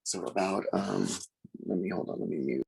So about let me hold on, let me mute.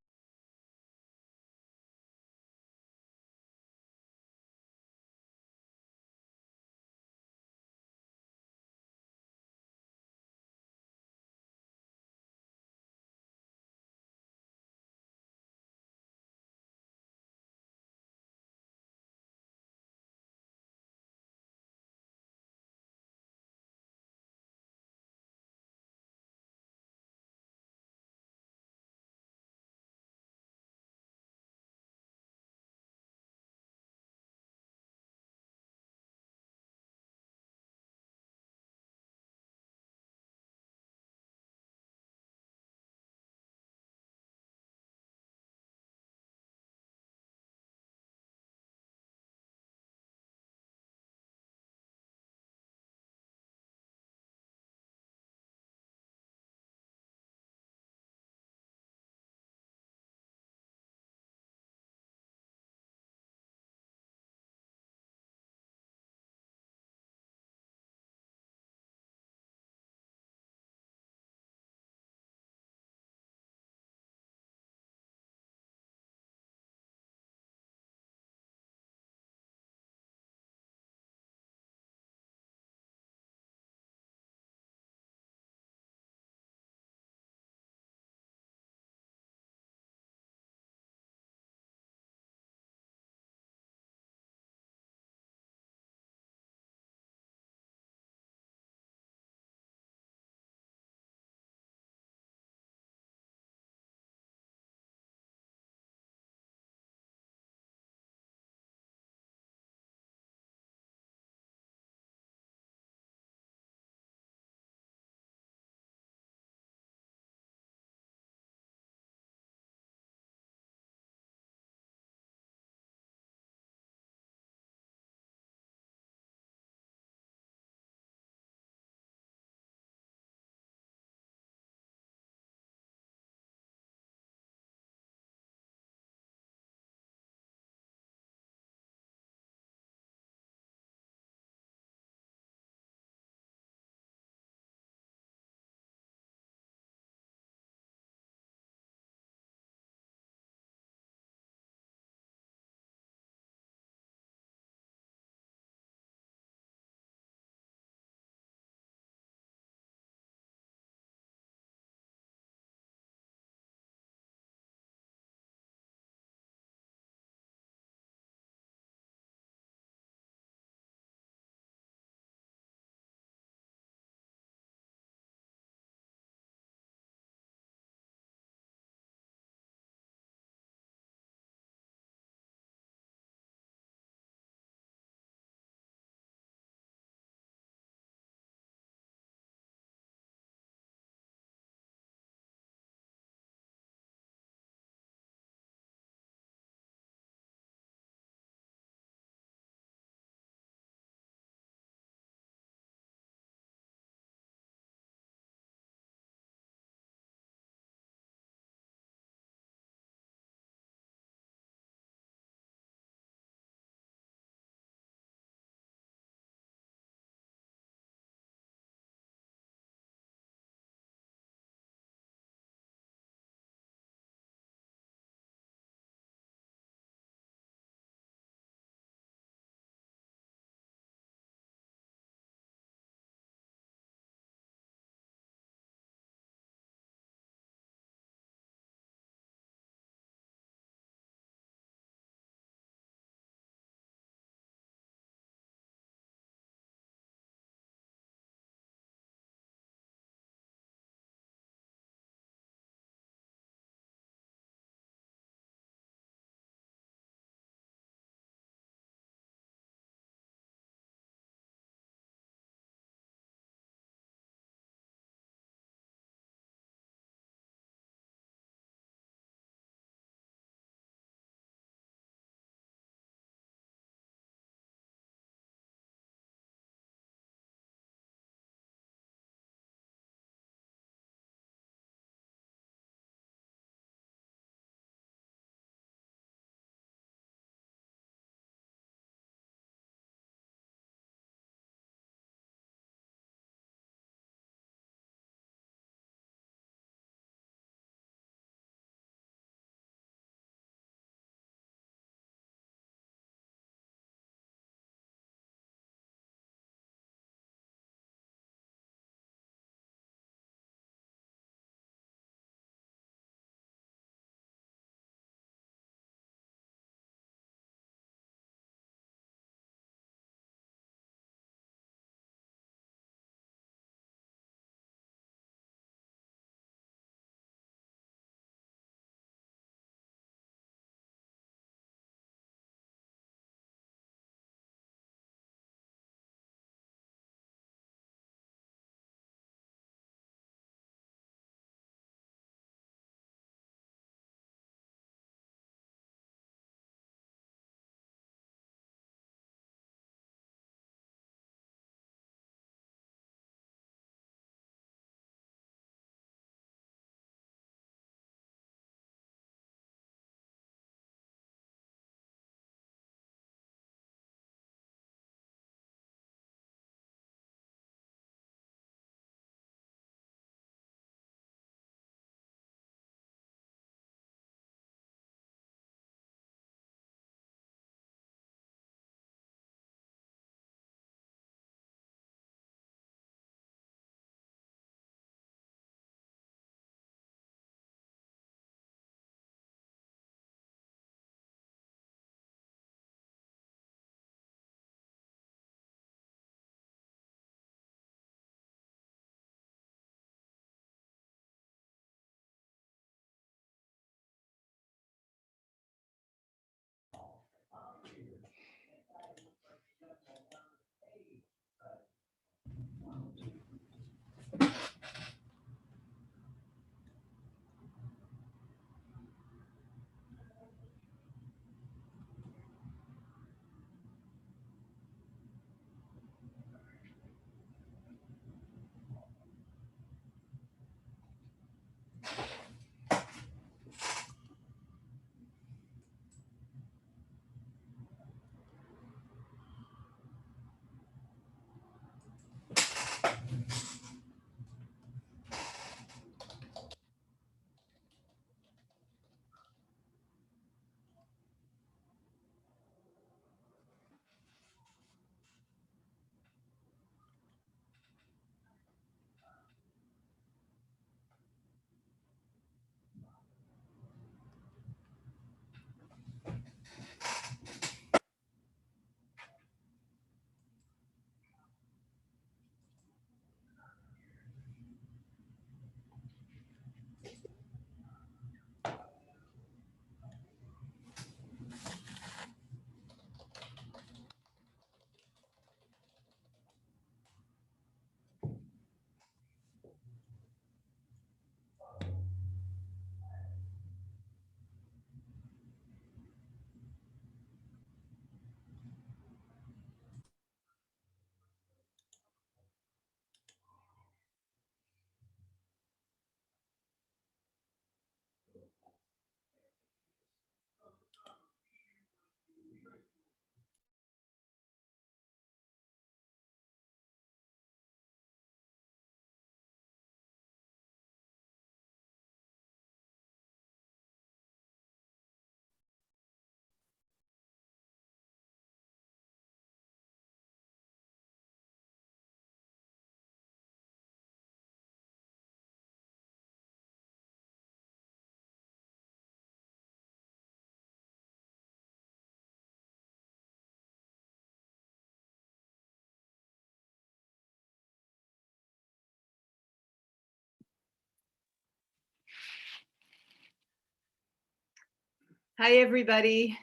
Hi, everybody.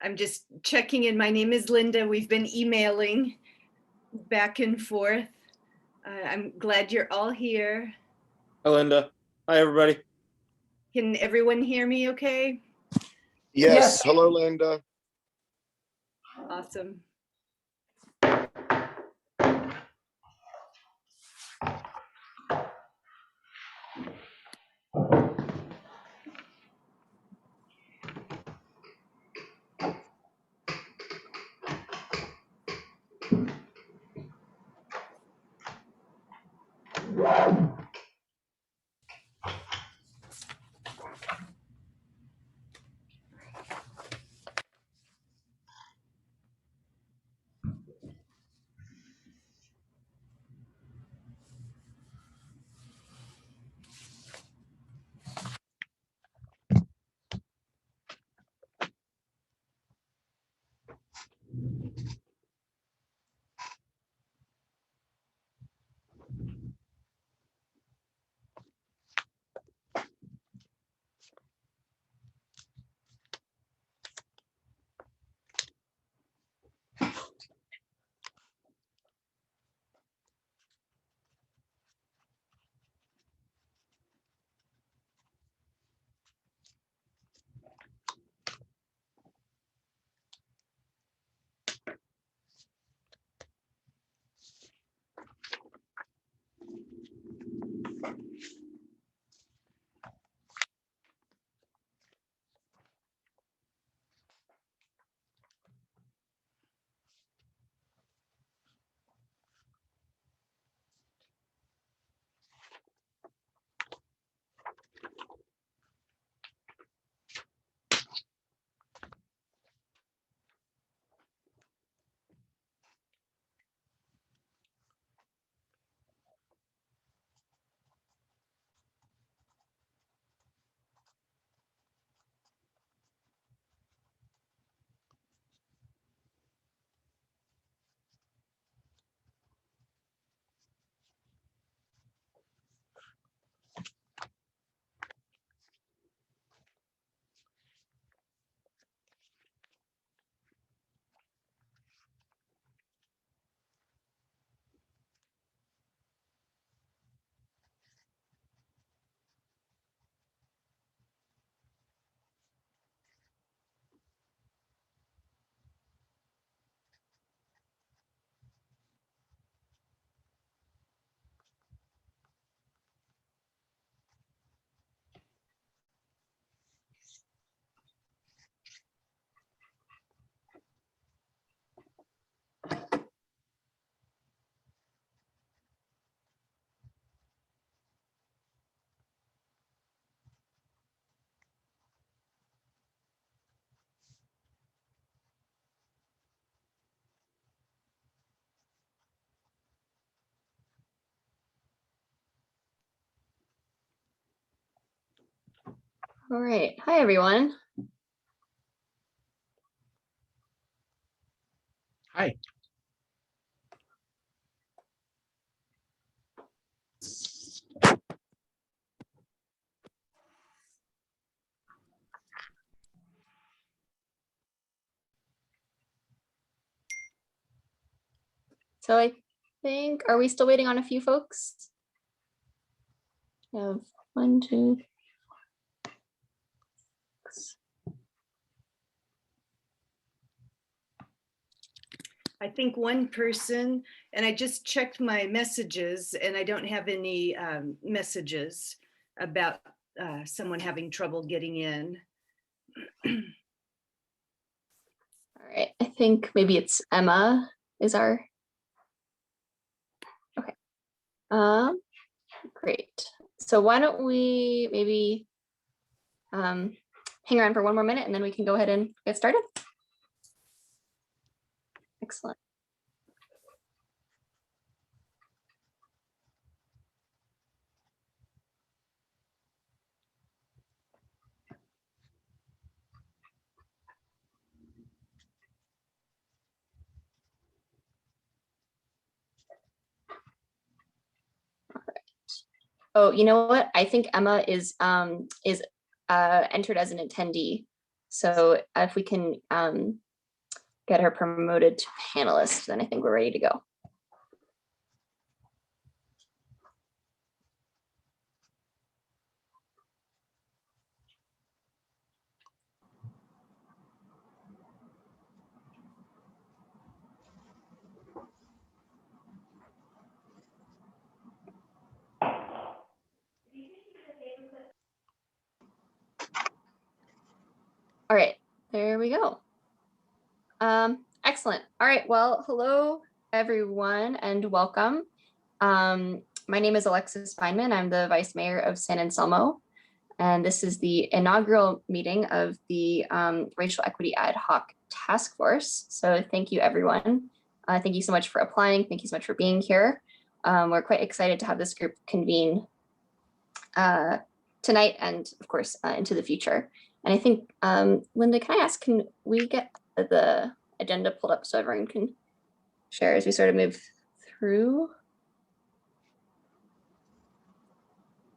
I'm just checking in. My name is Linda. We've been emailing back and forth. I'm glad you're all here. Hi, Linda. Hi, everybody. Can everyone hear me okay? Yes. Hello, Linda. Awesome. All right. Hi, everyone. Hi. So I think, are we still waiting on a few folks? We have 1, 2, 3, 6. I think one person, and I just checked my messages and I don't have any messages about someone having trouble getting in. All right. I think maybe it's Emma is our. Okay. Great. So why don't we maybe hang around for one more minute and then we can go ahead and get started. Excellent. Oh, you know what? I think Emma is entered as an attendee. So if we can get her promoted to panelist, then I think we're ready to go. All right, there we go. Excellent. All right, well, hello, everyone, and welcome. My name is Alexis Feynman. I'm the Vice Mayor of San Anselmo, and this is the inaugural meeting of the Racial Equity Ad Hoc Task Force. So thank you, everyone. Thank you so much for applying. Thank you so much for being here. We're quite excited to have this group convene tonight and, of course, into the future. And I think, Linda, can I ask, can we get the agenda pulled up so everyone can share as we sort of move through?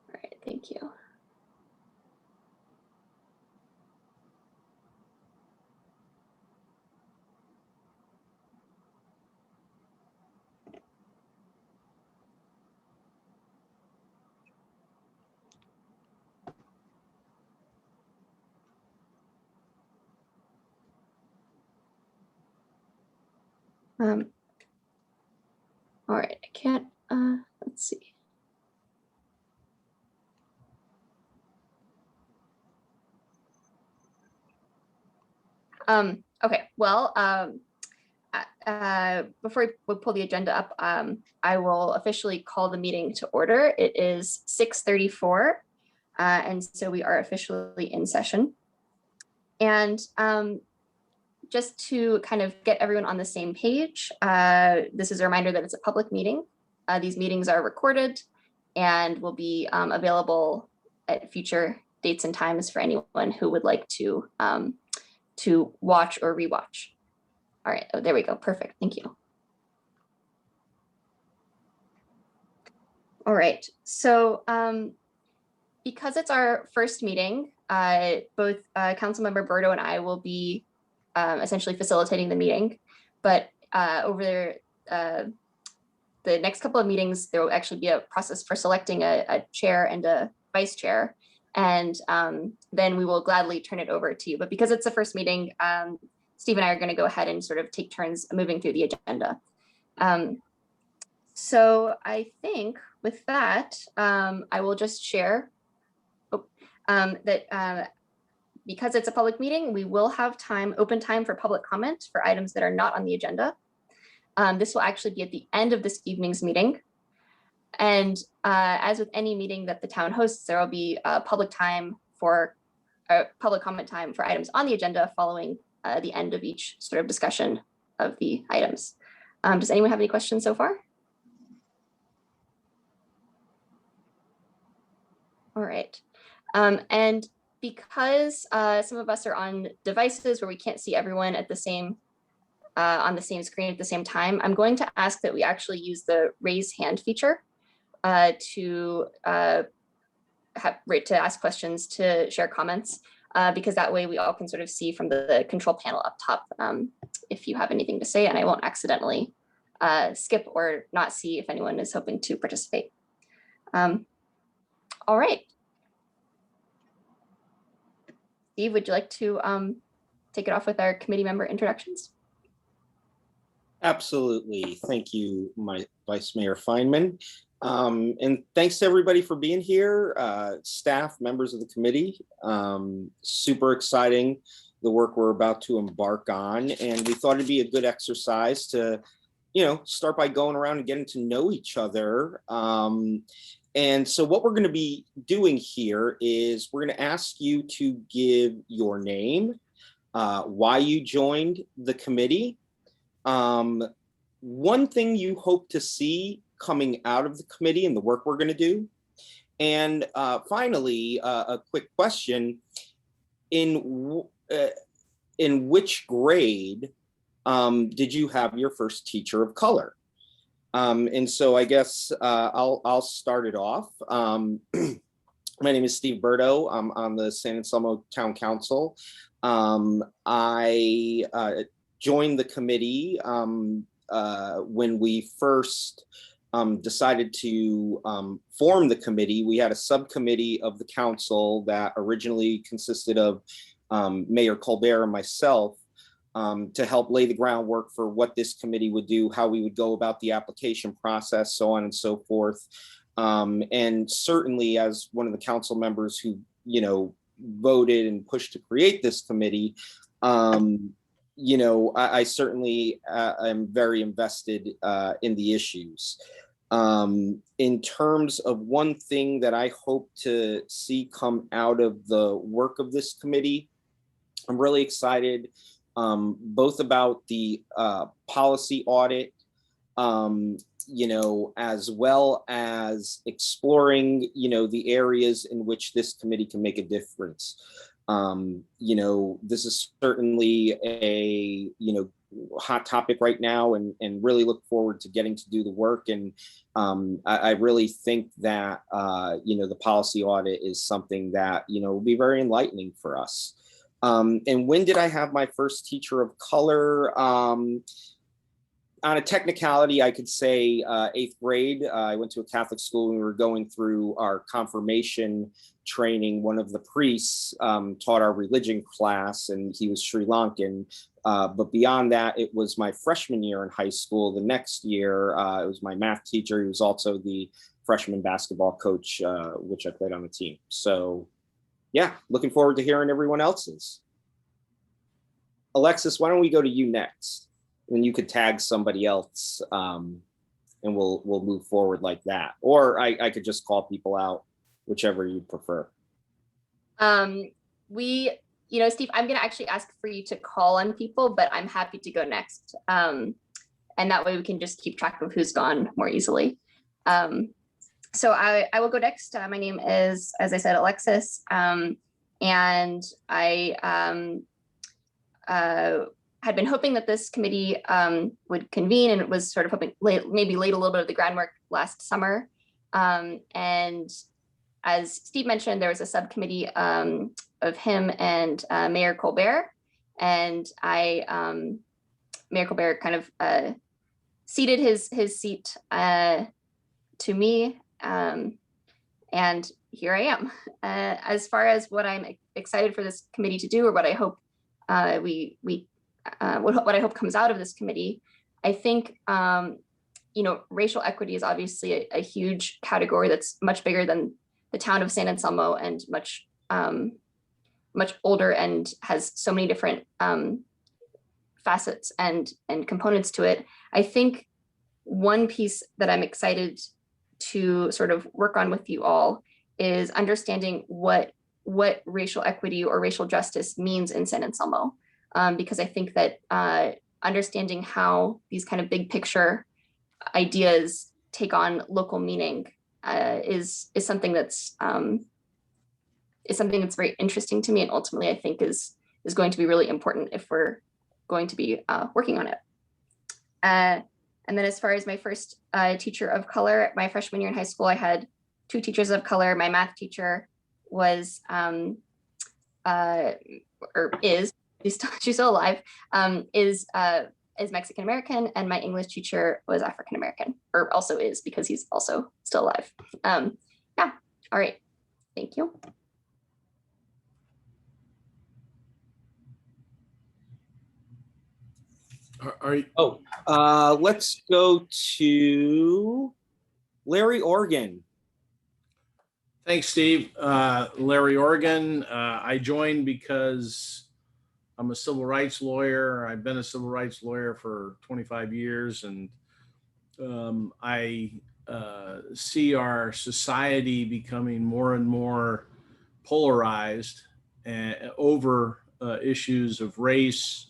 All right, thank you. All right, I can't, let's see. Okay, well, before we pull the agenda up, I will officially call the meeting to order. It is 6:34, and so we are officially in session. And just to kind of get everyone on the same page, this is a reminder that it's a public meeting. These meetings are recorded and will be available at future dates and times for anyone who would like to watch or rewatch. All right, oh, there we go, perfect, thank you. All right, so because it's our first meeting, both Councilmember Berto and I will be essentially facilitating the meeting, but over the next couple of meetings, there will actually be a process for selecting a chair and a vice chair, and then we will gladly turn it over to you. But because it's the first meeting, Steve and I are going to go ahead and sort of take turns moving through the agenda. So I think with that, I will just share that because it's a public meeting, we will have open time for public comment for items that are not on the agenda. This will actually be at the end of this evening's meeting. And as with any meeting that the town hosts, there will be public comment time for items on the agenda following the end of each sort of discussion of the items. Does anyone have any questions so far? All right. And because some of us are on devices where we can't see everyone at the same on the same screen at the same time, I'm going to ask that we actually use the raise hand feature to ask questions, to share comments, because that way we all can sort of see from the control panel up top if you have anything to say, and I won't accidentally skip or not see if anyone is hoping to participate. All right. Steve, would you like to take it off with our committee member introductions? Absolutely. Thank you, my Vice Mayor Feynman. And thanks to everybody for being here, staff, members of the committee. Super exciting, the work we're about to embark on. And we thought it'd be a good exercise to, start by going around and getting to know each other. And so what we're going to be doing here is we're going to ask you to give your name, why you joined the committee, one thing you hope to see coming out of the committee and the work we're going to do. And finally, a quick question, in which grade did you have your first teacher of color? And so I guess I'll start it off. My name is Steve Berto. I'm on the San Anselmo Town Council. I joined the committee when we first decided to form the committee. We had a subcommittee of the council that originally consisted of Mayor Colbert and myself to help lay the groundwork for what this committee would do, how we would go about the application process, so on and so forth. And certainly as one of the council members who, voted and pushed to create this committee, I certainly am very invested in the issues. In terms of one thing that I hope to see come out of the work of this committee, I'm really excited both about the policy audit, as well as exploring, the areas in which this committee can make a difference. This is certainly a, hot topic right now, and really look forward to getting to do the work. And I really think that, the policy audit is something that, will be very enlightening for us. And when did I have my first teacher of color? On a technicality, I could say 8th grade. I went to a Catholic school and we were going through our confirmation training. One of the priests taught our religion class, and he was Sri Lankan. But beyond that, it was my freshman year in high school. The next year, it was my math teacher. He was also the freshman basketball coach, which I played on the team. So yeah, looking forward to hearing everyone else's. Alexis, why don't we go to you next? And you could tag somebody else, and we'll move forward like that. Or I could just call people out, whichever you prefer. Steve, I'm gonna actually ask for you to call on people, but I'm happy to go next. And that way we can just keep track of who's gone more easily. So I will go next. My name is, as I said, Alexis. And I had been hoping that this committee would convene, and it was sort of hoping maybe laid a little bit of the groundwork last summer. And as Steve mentioned, there was a subcommittee of him and Mayor Colbert, and Mayor Colbert kind of ceded his seat to me, and here I am. As far as what I'm excited for this committee to do, or what I hope what I hope comes out of this committee, I think, racial equity is obviously a huge category that's much bigger than the town of San Anselmo, and much older, and has so many different facets and components to it. I think one piece that I'm excited to sort of work on with you all is understanding what racial equity or racial justice means in San Anselmo. Because I think that understanding how these kind of big picture ideas take on local meaning is something that's very interesting to me, and ultimately I think is going to be really important if we're going to be working on it. And then as far as my first teacher of color, my freshman year in high school, I had 2 teachers of color. My math teacher was she's still alive, is Mexican American, and my English teacher was African American, or also is, because he's also still alive. Yeah, all right, thank you. Let's go to Larry Organ. Thanks, Steve. Larry Organ. I joined because I'm a civil rights lawyer. I've been a civil rights lawyer for 25 years, and I see our society becoming more and more polarized over issues of race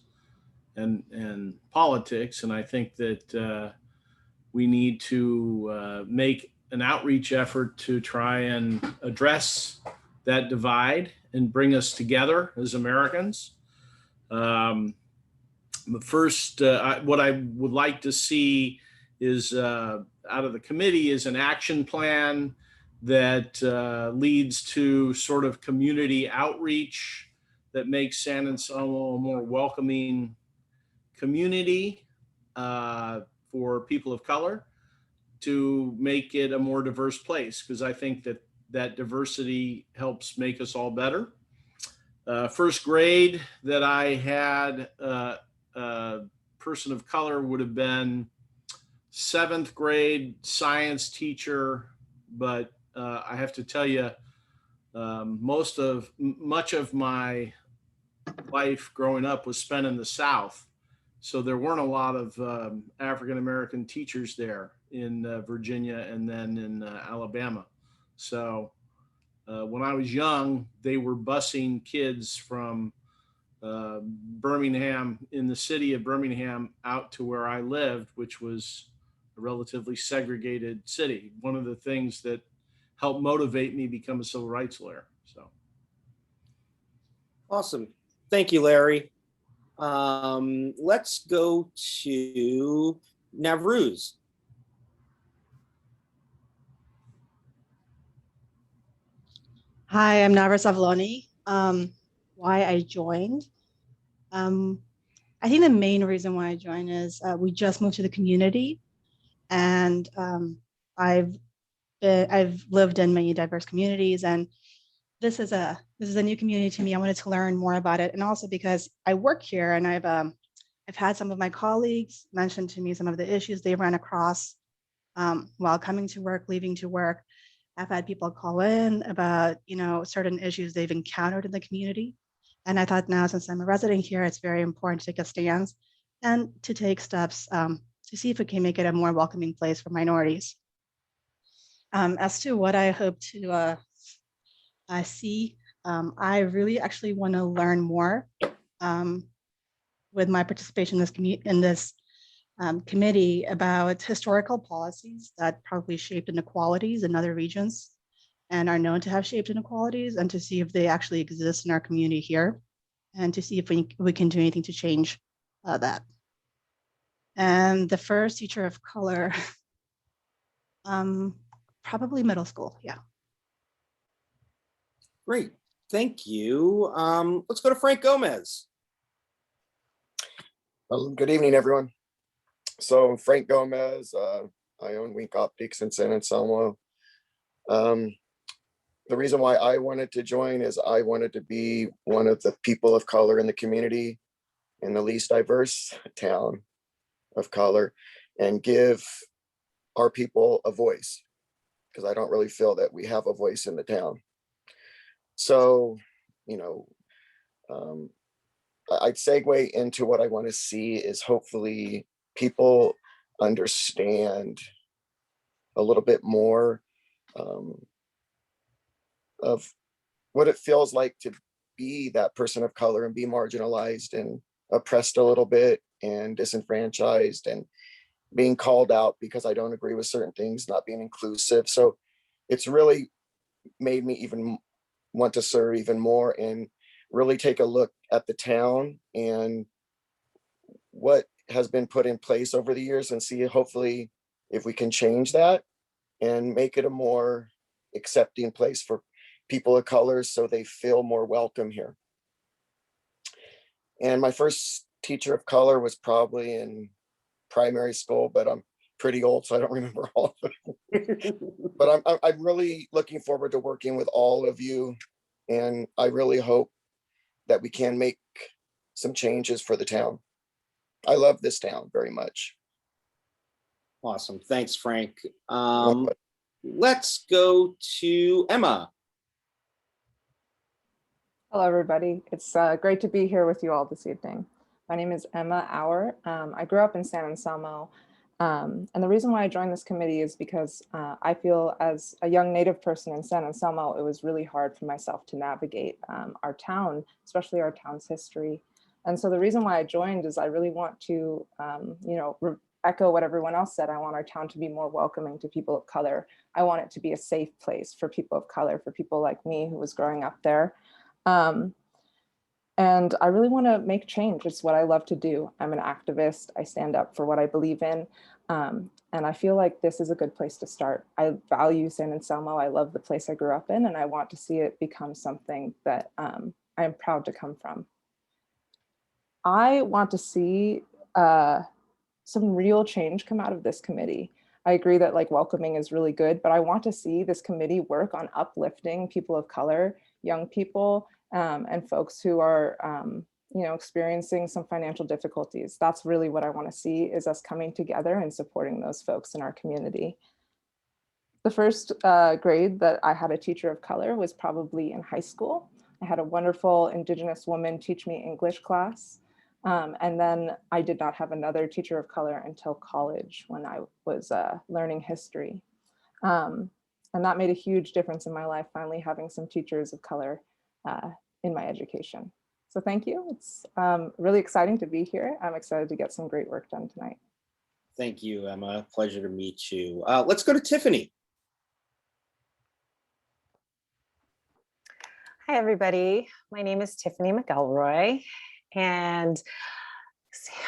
and politics. And I think that we need to make an outreach effort to try and address that divide and bring us together as Americans. First, what I would like to see is out of the committee is an action plan that leads to sort of community outreach that makes San Anselmo a more welcoming community for people of color, to make it a more diverse place, because I think that that diversity helps make us all better. First grade that I had a person of color would have been seventh grade science teacher, but I have to tell you, much of my life growing up was spent in the South. So there weren't a lot of African-American teachers there in Virginia and then in Alabama. So when I was young, they were busing kids from Birmingham, in the city of Birmingham, out to where I lived, which was a relatively segregated city. One of the things that helped motivate me become a civil rights lawyer. So. Awesome. Thank you, Larry. Let's go to Navruz. Hi, I'm Navras Avloni. Why I joined. I think the main reason why I joined is we just moved to the community, and I've lived in many diverse communities, and this is a new community to me. I wanted to learn more about it, and also because I work here, and I've had some of my colleagues mention to me some of the issues they ran across while coming to work, leaving to work. I've had people call in about, certain issues they've encountered in the community. And I thought now, since I'm a resident here, it's very important to take a stance and to take steps to see if we can make it a more welcoming place for minorities. As to what I hope to see, I really actually want to learn more with my participation in this committee about historical policies that probably shaped inequalities in other regions and are known to have shaped inequalities, and to see if they actually exist in our community here, and to see if we can do anything to change that. And the first teacher of color, probably middle school, yeah. Great, thank you. Let's go to Frank Gomez. Good evening, everyone. So Frank Gomez, I own Wink Optics in San Anselmo. The reason why I wanted to join is I wanted to be one of the people of color in the community, in the least diverse town of color, and give our people a voice, because I don't really feel that we have a voice in the town. So, I'd segue into what I want to see is hopefully people understand a little bit more of what it feels like to be that person of color and be marginalized and oppressed a little bit and disenfranchised and being called out because I don't agree with certain things, not being inclusive. So it's really made me even want to serve even more and really take a look at the town and what has been put in place over the years, and see hopefully if we can change that and make it a more accepting place for people of color so they feel more welcome here. And my first teacher of color was probably in primary school, but I'm pretty old, so I don't remember all of it. But I'm really looking forward to working with all of you, and I really hope that we can make some changes for the town. I love this town very much. Awesome, thanks, Frank. Let's go to Emma. Hello, everybody. It's great to be here with you all this evening. My name is Emma Auer. I grew up in San Anselmo. And the reason why I joined this committee is because I feel as a young Native person in San Anselmo, it was really hard for myself to navigate our town, especially our town's history. And so the reason why I joined is I really want to, echo what everyone else said. I want our town to be more welcoming to people of color. I want it to be a safe place for people of color, for people like me who was growing up there. And I really want to make change. It's what I love to do. I'm an activist. I stand up for what I believe in. And I feel like this is a good place to start. I value San Anselmo. I love the place I grew up in, and I want to see it become something that I am proud to come from. I want to see some real change come out of this committee. I agree that like welcoming is really good, but I want to see this committee work on uplifting people of color, young people, and folks who are experiencing some financial difficulties. That's really what I want to see, is us coming together and supporting those folks in our community. The first grade that I had a teacher of color was probably in high school. I had a wonderful Indigenous woman teach me English class. And then I did not have another teacher of color until college, when I was learning history. And that made a huge difference in my life, finally having some teachers of color in my education. So thank you. It's really exciting to be here. I'm excited to get some great work done tonight. Thank you, Emma. Pleasure to meet you. Let's go to Tiffany. Hi, everybody. My name is Tiffany McElroy, and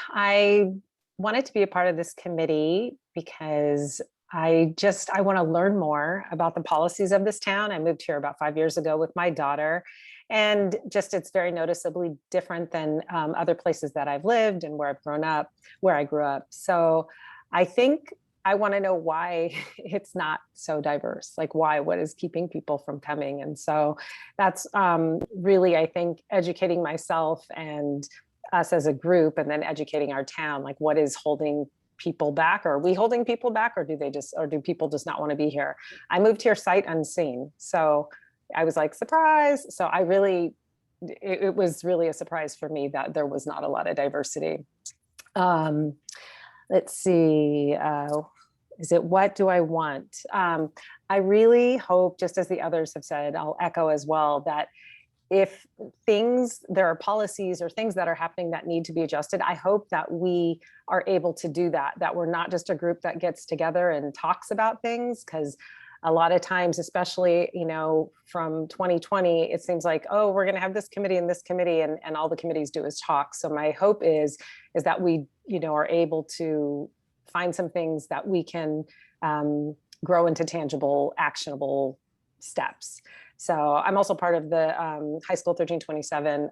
I wanted to be a part of this committee because I want to learn more about the policies of this town. I moved here about 5 years ago with my daughter, and just it's very noticeably different than other places that I've lived and where I've grown up, where I grew up. So I think I want to know why it's not so diverse, like what is keeping people from coming? And so that's really, I think, educating myself and us as a group, and then educating our town, like what is holding people back? Are we holding people back, or do people just not want to be here? I moved here sight unseen. So I was like, surprise. So it was really a surprise for me that there was not a lot of diversity. Let's see, is it what do I want? I really hope, just as the others have said, I'll echo as well, that if there are policies or things that are happening that need to be adjusted, I hope that we are able to do that we're not just a group that gets together and talks about things, because a lot of times, especially, from 2020, it seems like, oh, we're going to have this committee and this committee, and all the committees do is talk. So my hope is that we, are able to find some things that we can grow into tangible, actionable steps. So I'm also part of the High School 1327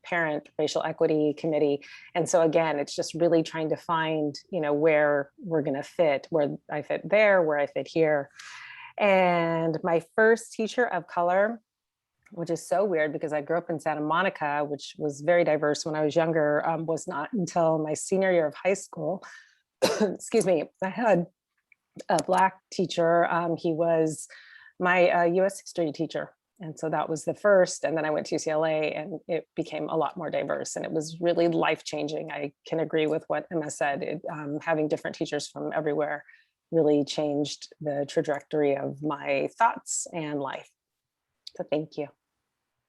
Parent Racial Equity Committee. And so again, it's just really trying to find, where we're going to fit, where I fit there, where I fit here. And my first teacher of color, which is so weird because I grew up in Santa Monica, which was very diverse when I was younger, was not until my senior year of high school. Excuse me, I had a Black teacher. He was my US history teacher. And so that was the first. And then I went to UCLA, and it became a lot more diverse, and it was really life-changing. I can agree with what Emma said. Having different teachers from everywhere really changed the trajectory of my thoughts and life. So thank you.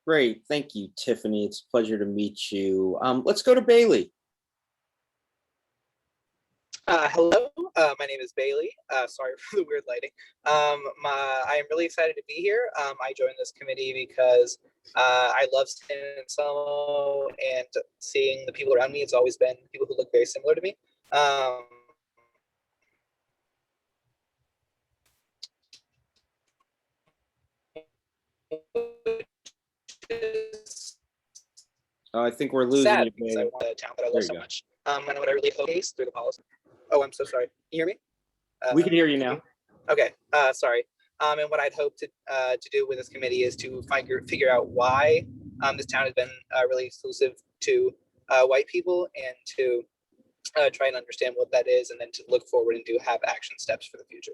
Great. Thank you, Tiffany. It's a pleasure to meet you. Let's go to Bailey. Hello, my name is Bailey. Sorry for the weird lighting. I am really excited to be here. I joined this committee because I love San Anselmo, and seeing the people around me, it's always been people who look very similar to me. I think we're losing sad you, because I Bailey. want a town that I There love you so go. much. And what I really hope is through the policy. Oh, I'm so sorry. Can you hear me? We can hear you now. Okay, sorry. And what I'd hope to do with this committee is to figure out why this town has been really exclusive to white people, and to try and understand what that is, and then to look forward and have action steps for the future.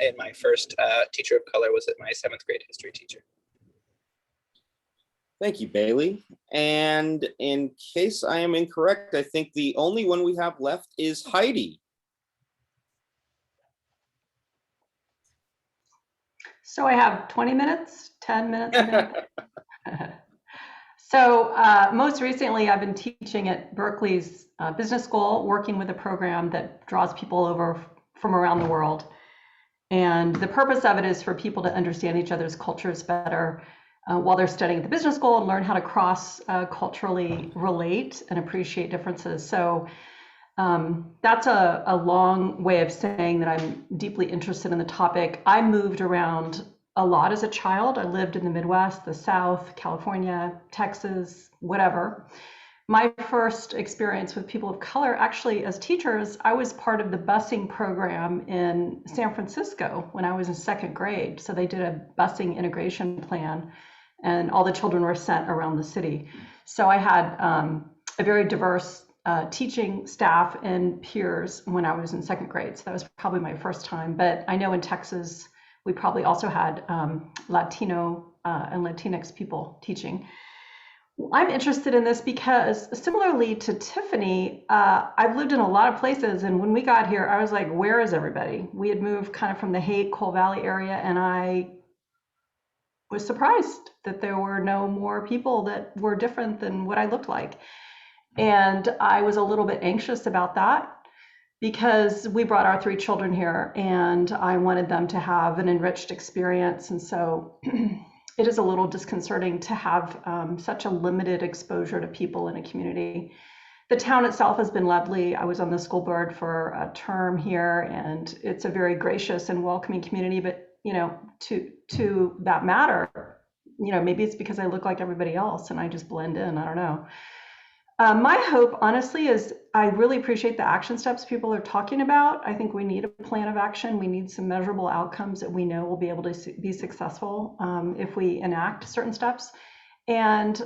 And my first teacher of color was my 7th grade history teacher. Thank you, Bailey. And in case I am incorrect, I think the only one we have left is Heidi. So I have 20 minutes, 10 minutes a minute. So most recently, I've been teaching at Berkeley's business school, working with a program that draws people over from around the world. And the purpose of it is for people to understand each other's cultures better, while they're studying at the business school and learn how to cross culturally relate and appreciate differences. So that's a long way of saying that I'm deeply interested in the topic. I moved around a lot as a child. I lived in the Midwest, the South, California, Texas, whatever. My first experience with people of color, actually as teachers, I was part of the busing program in San Francisco when I was in second grade. So they did a busing integration plan and all the children were sent around the city. So I had a very diverse teaching staff and peers when I was in second grade. So that was probably my first time. But I know in Texas, we probably also had Latino and Latinx people teaching. I'm interested in this because similarly to Tiffany, I've lived in a lot of places. And when we got here, I was like, where is everybody? We had moved kind of from the Haight, Coal Valley area. And I was surprised that there were no more people that were different than what I looked like. And I was a little bit anxious about that because we brought our 3 children here and I wanted them to have an enriched experience. And so it is a little disconcerting to have such a limited exposure to people in a community. The town itself has been lovely. I was on the school board for a term here and it's a very gracious and welcoming community, but you know, to that matter, you know, maybe it's because I look like everybody else and I just blend in, I don't know. My hope, honestly, is I really appreciate the action steps people are talking about. I think we need a plan of action. We need some measurable outcomes that we know will be able to be successful if we enact certain steps. And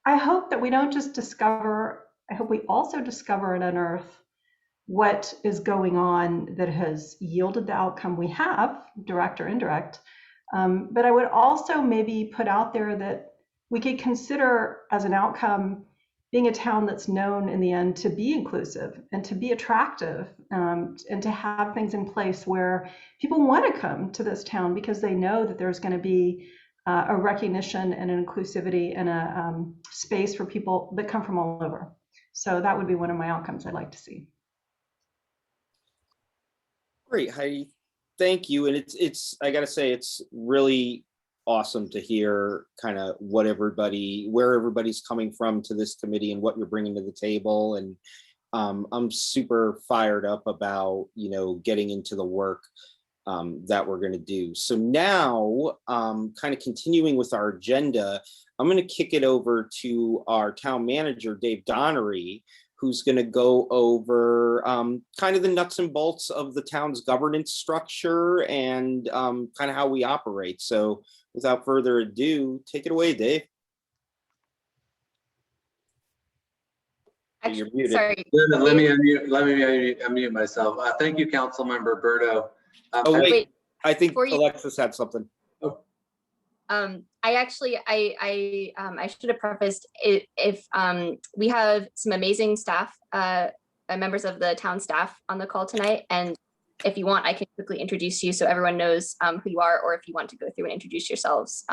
I hope that we don't just discover, I hope we also discover and unearth what is going on that has yielded the outcome we have, direct or indirect. But I would also maybe put out there that we could consider as an outcome being a town that's known in the end to be inclusive and to be attractive and to have things in place where people want to come to this town because they know that there's going to be a recognition and an inclusivity and a space for people that come from all over. So that would be one of my outcomes I'd like to see. Great, Heidi. Thank you. And it's I gotta say, it's really awesome to hear kind of where everybody's coming from to this committee and what you're bringing to the table. And I'm super fired up about, you know, getting into the work that we're going to do. So now, kind of continuing with our agenda, I'm going to kick it over to our town manager, Dave Donnery, who's going to go over kind of the nuts and bolts of the town's governance structure and kind of how we operate. So without further ado, take it away, Dave. You're muted. Sorry. Let me unmute myself. Thank you, Councilmember Berto. Oh, wait, I think before you- Alexis had something. I should have prefaced it, if we have some amazing staff, members of the town staff on the call tonight. And if you want, I can quickly introduce you so everyone knows who you are, or if you want to go through and introduce yourselves.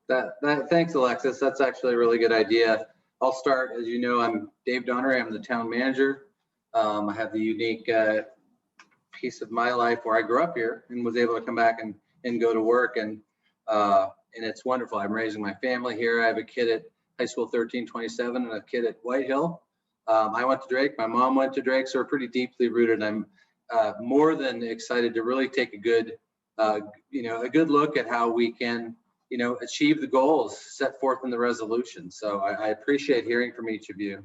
Thanks, Alexis. That's actually a really good idea. I'll start. As you know, I'm Dave Donnery. I'm the town manager. I have the unique piece of my life where I grew up here and was able to come back and go to work. And it's wonderful. I'm raising my family here. I have a kid at High School 1327 and a kid at White Hill. I went to Drake. My mom went to Drake. So we're pretty deeply rooted. I'm more than excited to really take a good look at how we can, achieve the goals set forth in the resolution. So I appreciate hearing from each of you.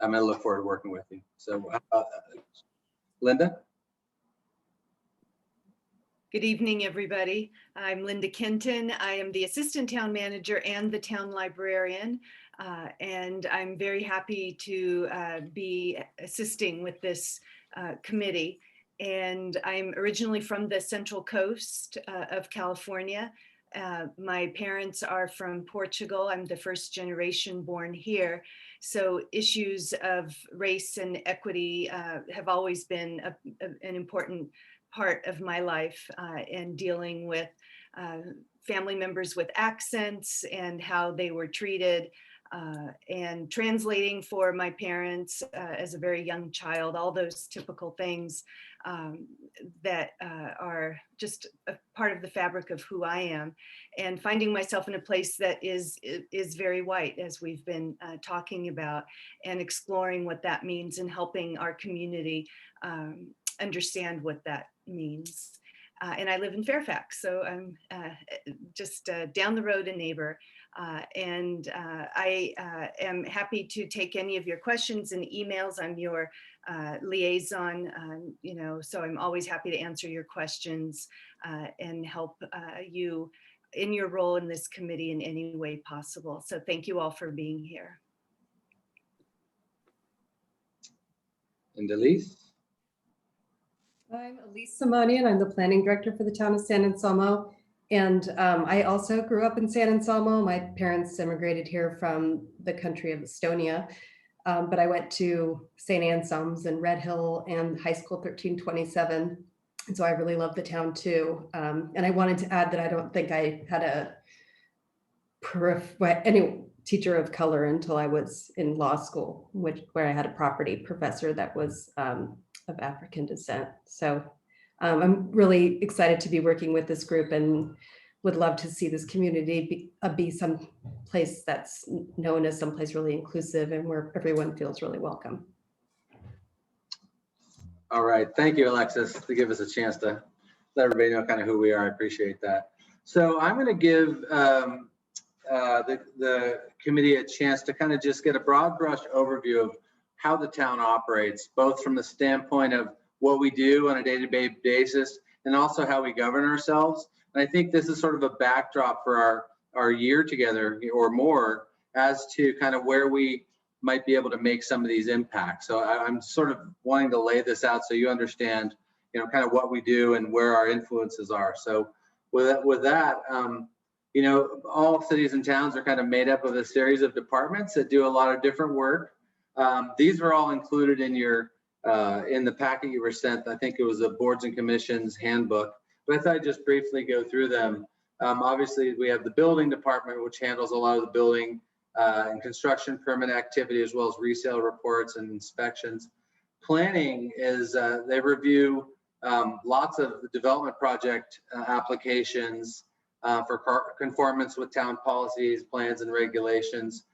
I'm going to look forward to working with you. So, Linda. Good evening, everybody. I'm Linda Kenton. I am the assistant town manager and the town librarian. And I'm very happy to be assisting with this committee. And I'm originally from the Central Coast of California. My parents are from Portugal. I'm the first generation born here. So issues of race and equity have always been an important part of my life, and dealing with family members with accents and how they were treated and translating for my parents as a very young child, all those typical things that are just a part of the fabric of who I am, and finding myself in a place that is very white, as we've been talking about, and exploring what that means and helping our community understand what that means. And I live in Fairfax, so I'm just down the road a neighbor. And I am happy to take any of your questions and emails. I'm your liaison, so I'm always happy to answer your questions and help you in your role in this committee in any way possible. So thank you all for being here. And Elise? I'm Elise Simonian. I'm the planning director for the town of San Anselmo. And I also grew up in San Anselmo. My parents immigrated here from the country of Estonia. But I went to St. Anselm's and Red Hill and High School 1327. And so I really love the town too. And I wanted to add that I don't think I had any teacher of color until I was in law school, where I had a property professor that was of African descent. So I'm really excited to be working with this group and would love to see this community be some place that's known as someplace really inclusive and where everyone feels really welcome. All right, thank you, Alexis, to give us a chance to let everybody know kind of who we are. I appreciate that. So I'm going to give the committee a chance to kind of just get a broad brush overview of how the town operates, both from the standpoint of what we do on a day-to-day basis and also how we govern ourselves. And I think this is sort of a backdrop for our year together or more as to kind of where we might be able to make some of these impacts. So I'm sort of wanting to lay this out so you understand, kind of what we do and where our influences are. So with that, all cities and towns are kind of made up of a series of departments that do a lot of different work. These were all included in your in the packet you were sent. I think it was a boards and commissions handbook, but I thought I'd just briefly go through them. Obviously, we have the building department, which handles a lot of the building and construction permit activity, as well as resale reports and inspections. Planning is they review lots of development project applications for conformance with town policies, plans, and regulations.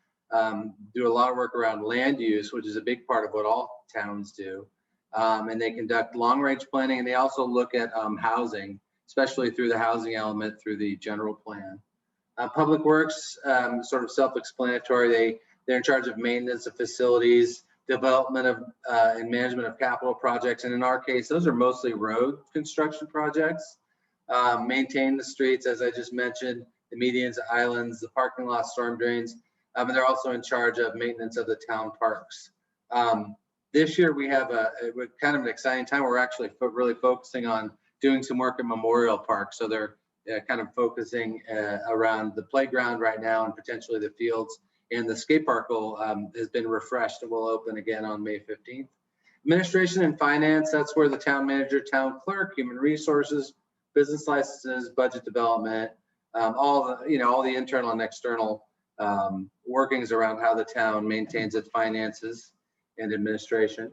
Do a lot of work around land use, which is a big part of what all towns do. And they conduct long-range planning, and they also look at housing, especially through the housing element through the general plan. Public Works, sort of self-explanatory. They're in charge of maintenance of facilities, development of and management of capital projects. And in our case, those are mostly road construction projects. Maintain the streets, as I just mentioned, the medians, islands, the parking lots, storm drains. And they're also in charge of maintenance of the town parks. This year we have kind of an exciting time. We're actually really focusing on doing some work at Memorial Park. So they're kind of focusing around the playground right now and potentially the fields. And the skate park has been refreshed and will open again on May 15th. Administration and finance, that's where the town manager, town clerk, human resources, business licenses, budget development, all the internal and external workings around how the town maintains its finances and administration.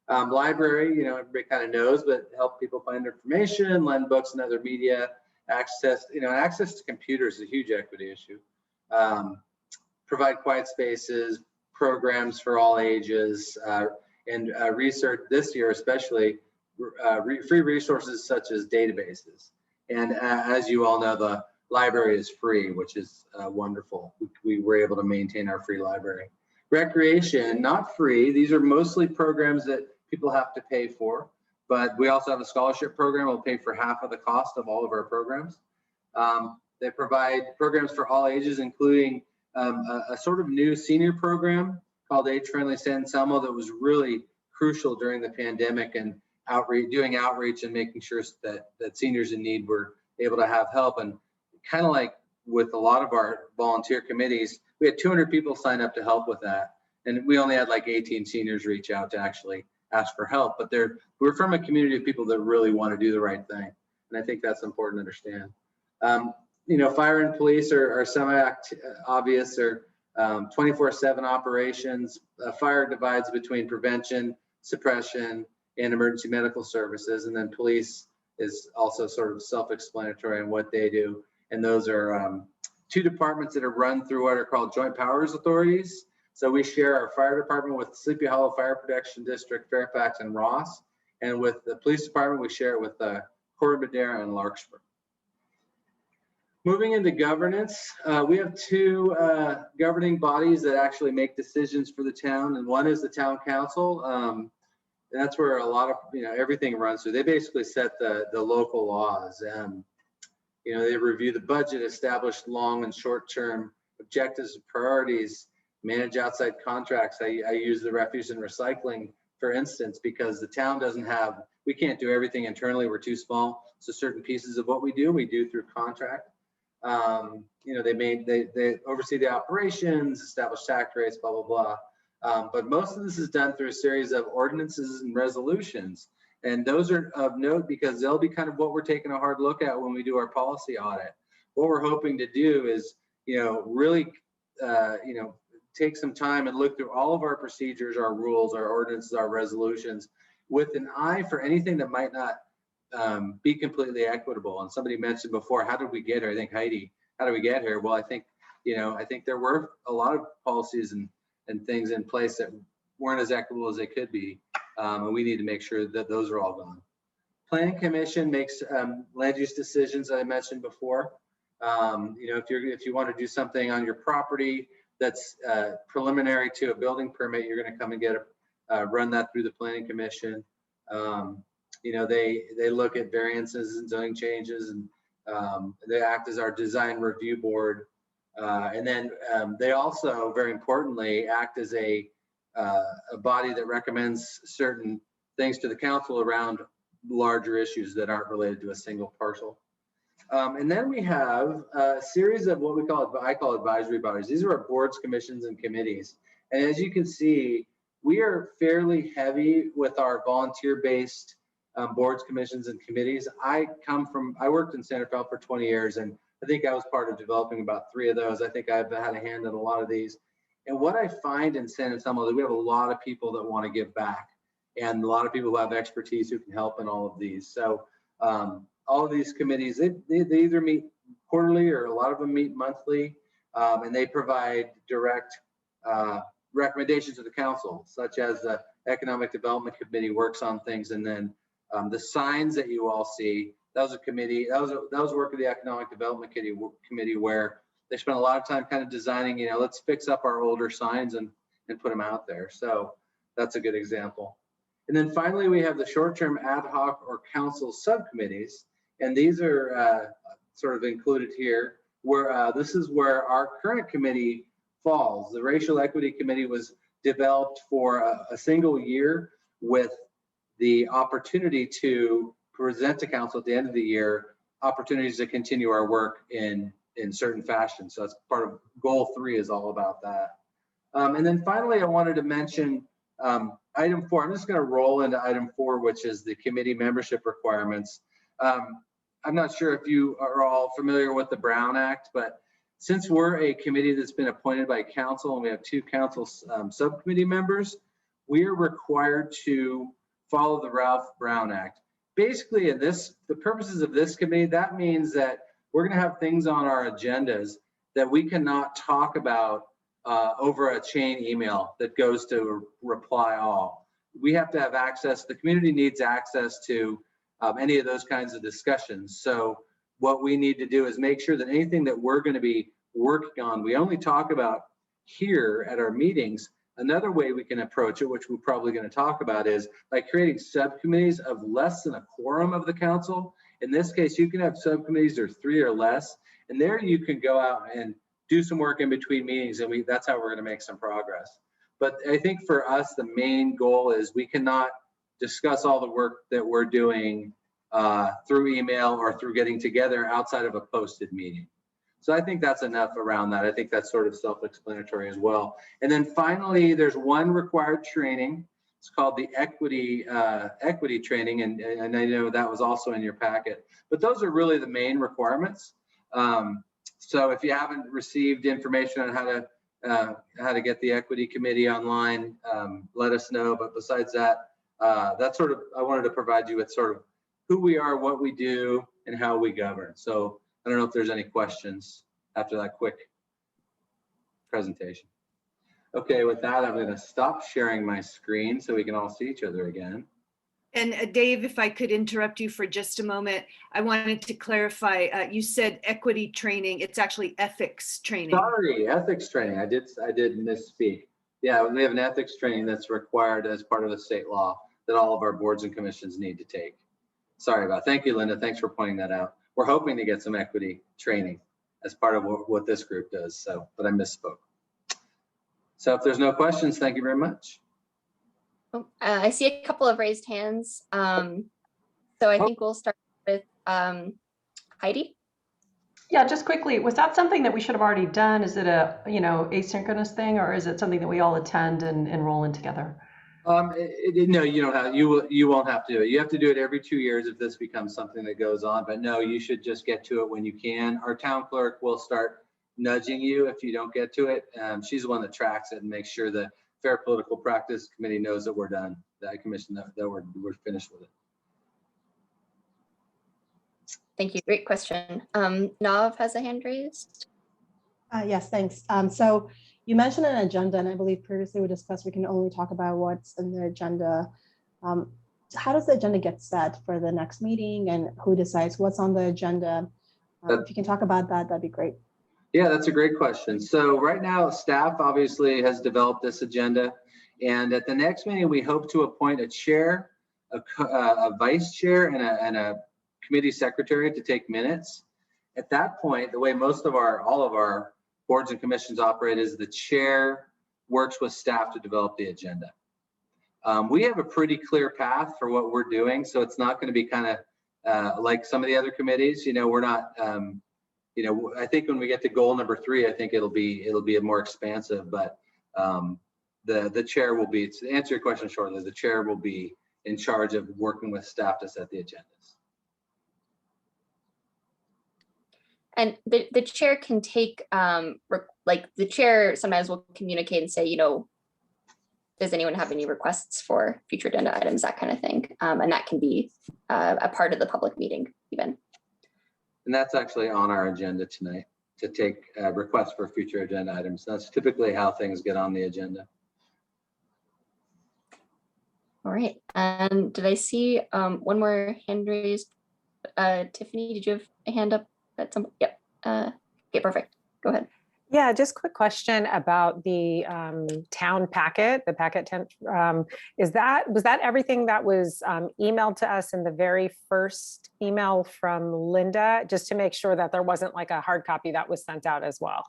Library, everybody kind of knows, but help people find information, lend books and other media, access to computers is a huge equity issue. Provide quiet spaces, programs for all ages, and research this year, especially free resources such as databases. And as you all know, the library is free, which is wonderful. We were able to maintain our free library. Recreation, not free. These are mostly programs that people have to pay for, but we also have a scholarship program. We'll pay for half of the cost of all of our programs. They provide programs for all ages, including a sort of new senior program called Age Friendly San Anselmo that was really crucial during the pandemic and doing outreach and making sure that seniors in need were able to have help. And kind of like with a lot of our volunteer committees, we had 200 people sign up to help with that. And we only had like 18 seniors reach out to actually ask for help, but we're from a community of people that really want to do the right thing. And I think that's important to understand. Fire and police are semi-obvious, or 24/7 operations. Fire divides between prevention, suppression, and emergency medical services. And then police is also sort of self-explanatory in what they do. And those are two departments that are run through what are called joint powers authorities. So we share our fire department with Sleepy Hollow Fire Protection District, Fairfax, and Ross. And with the police department, we share it with Corte Madera and Larkspur. Moving into governance, we have two governing bodies that actually make decisions for the town, and one is the town council. And that's where a lot of everything runs through. They basically set the local laws. They review the budget, establish long and short-term objectives and priorities, manage outside contracts. I use the refuse and recycling, for instance, because the town doesn't have. We can't do everything internally. We're too small. So certain pieces of what we do through contract. They oversee the operations, establish tax rates, blah, blah, blah. But most of this is done through a series of ordinances and resolutions. And those are of note because they'll be kind of what we're taking a hard look at when we do our policy audit. What we're hoping to do is, really, take some time and look through all of our procedures, our rules, our ordinances, our resolutions with an eye for anything that might not be completely equitable. And somebody mentioned before, how did we get here? I think Heidi, how did we get here? Well, I think there were a lot of policies and things in place that weren't as equitable as they could be. And we need to make sure that those are all gone. Planning Commission makes land use decisions that I mentioned before. If you want to do something on your property that's preliminary to a building permit, you're going to come and run that through the Planning Commission. They look at variances and zoning changes, and they act as our design review board. And then they also, very importantly, act as a body that recommends certain things to the council around larger issues that aren't related to a single parcel. And then we have a series of what I call advisory bodies. These are our boards, commissions, and committees. And as you can see, we are fairly heavy with our volunteer-based boards, commissions, and committees. I worked in Santa Fe for 20 years, and I think I was part of developing about 3 of those. I think I've had a hand in a lot of these. And what I find in San Anselmo is we have a lot of people that want to give back, and a lot of people who have expertise who can help in all of these. So all of these committees, they either meet quarterly or a lot of them meet monthly, and they provide direct recommendations to the council, such as the Economic Development Committee works on things, and then the signs that you all see, that was a committee, that was work of the Economic Development Committee where they spent a lot of time kind of designing, let's fix up our older signs and put them out there. So that's a good example. And then finally, we have the short-term ad hoc or council subcommittees. And these are sort of included here, where this is where our current committee falls. The Racial Equity Committee was developed for a single year with the opportunity to present to council at the end of the year opportunities to continue our work in certain fashion. So that's part of goal 3 is all about that. And then finally, I wanted to mention item 4. I'm just going to roll into item 4, which is the committee membership requirements. I'm not sure if you are all familiar with the Brown Act, but since we're a committee that's been appointed by council and we have 2 council subcommittee members, we are required to follow the Ralph Brown Act. Basically, the purposes of this committee, that means that we're going to have things on our agendas that we cannot talk about over a chain email that goes to reply all. We have to have access, the community needs access to any of those kinds of discussions. So what we need to do is make sure that anything that we're going to be working on, we only talk about here at our meetings. Another way we can approach it, which we're probably going to talk about, is by creating subcommittees of less than a quorum of the council. In this case, you can have subcommittees or 3 or less, and there you can go out and do some work in between meetings, and that's how we're going to make some progress. But I think for us, the main goal is we cannot discuss all the work that we're doing through email or through getting together outside of a posted meeting. So I think that's enough around that. I think that's sort of self-explanatory as well. And then finally, there's one required training. It's called the equity training, and I know that was also in your packet. But those are really the main requirements. So if you haven't received information on how to how to get the equity committee online, let us know. But besides that, that's sort of, I wanted to provide you with sort of who we are, what we do, and how we govern. So I don't know if there's any questions after that quick presentation. Okay, with that, I'm going to stop sharing my screen so we can all see each other again. And Dave, if I could interrupt you for just a moment, I wanted to clarify, you said equity training, it's actually ethics training. Sorry, ethics training. I did misspeak. Yeah, we have an ethics training that's required as part of the state law that all of our boards and commissions need to take. Sorry about that. Thank you, Linda. Thanks for pointing that out. We're hoping to get some equity training as part of what this group does. So, but I misspoke. So if there's no questions, thank you very much. I see a couple of raised hands. So I think we'll start with Heidi. Yeah, just quickly, was that something that we should have already done? Is it a, asynchronous thing, or is it something that we all attend and enroll in together? No, you don't have, you won't have to do it. You have to do it every 2 years if this becomes something that goes on, but no, you should just get to it when you can. Our town clerk will start nudging you if you don't get to it. She's the one that tracks it and makes sure the Fair Political Practice Committee knows that we're done, that commission, that we're finished with it. Thank you. Great question. Nav has a hand raised. Yes, thanks. So you mentioned an agenda, and I believe previously we discussed we can only talk about what's in the agenda. How does the agenda get set for the next meeting, and who decides what's on the agenda? If you can talk about that, that'd be great. Yeah, that's a great question. So right now, staff obviously has developed this agenda, and at the next meeting, we hope to appoint a chair, a vice chair, and a committee secretary to take minutes. At that point, the way all of our boards and commissions operate is the chair works with staff to develop the agenda. We have a pretty clear path for what we're doing, so it's not going to be kind of like some of the other committees. We're not. I think when we get to goal number 3, I think it'll be more expansive. But the chair will be, to answer your question shortly, the chair will be in charge of working with staff to set the agendas. And the chair can take, like the chair sometimes will communicate and say, does anyone have any requests for future agenda items, that kind of thing. And that can be a part of the public meeting even. And that's actually on our agenda tonight, to take requests for future agenda items. That's typically how things get on the agenda. All right. And did I see one more hand raised? Tiffany, did you have a hand up at some? Yep. Okay, perfect. Go ahead. Yeah, just quick question about the town packet, the packet 10. Was that everything that was emailed to us in the very first email from Linda, just to make sure that there wasn't like a hard copy that was sent out as well?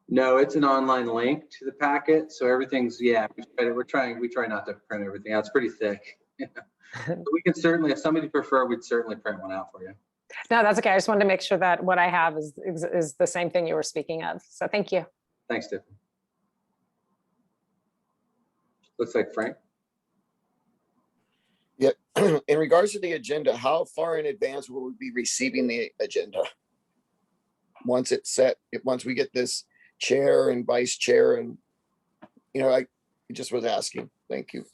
No, it's an online link to the packet. So everything's, we try not to print everything out. It's pretty thick. But we can certainly, if somebody prefer, we'd certainly print one out for you. No, that's okay. I just wanted to make sure that what I have is the same thing you were speaking of. So thank you. Thanks, Tiffany. Looks like Frank. Yeah, in regards to the agenda, how far in advance will we be receiving the agenda? Once it's set, once we get this chair and vice chair, and I just was asking. Thank you.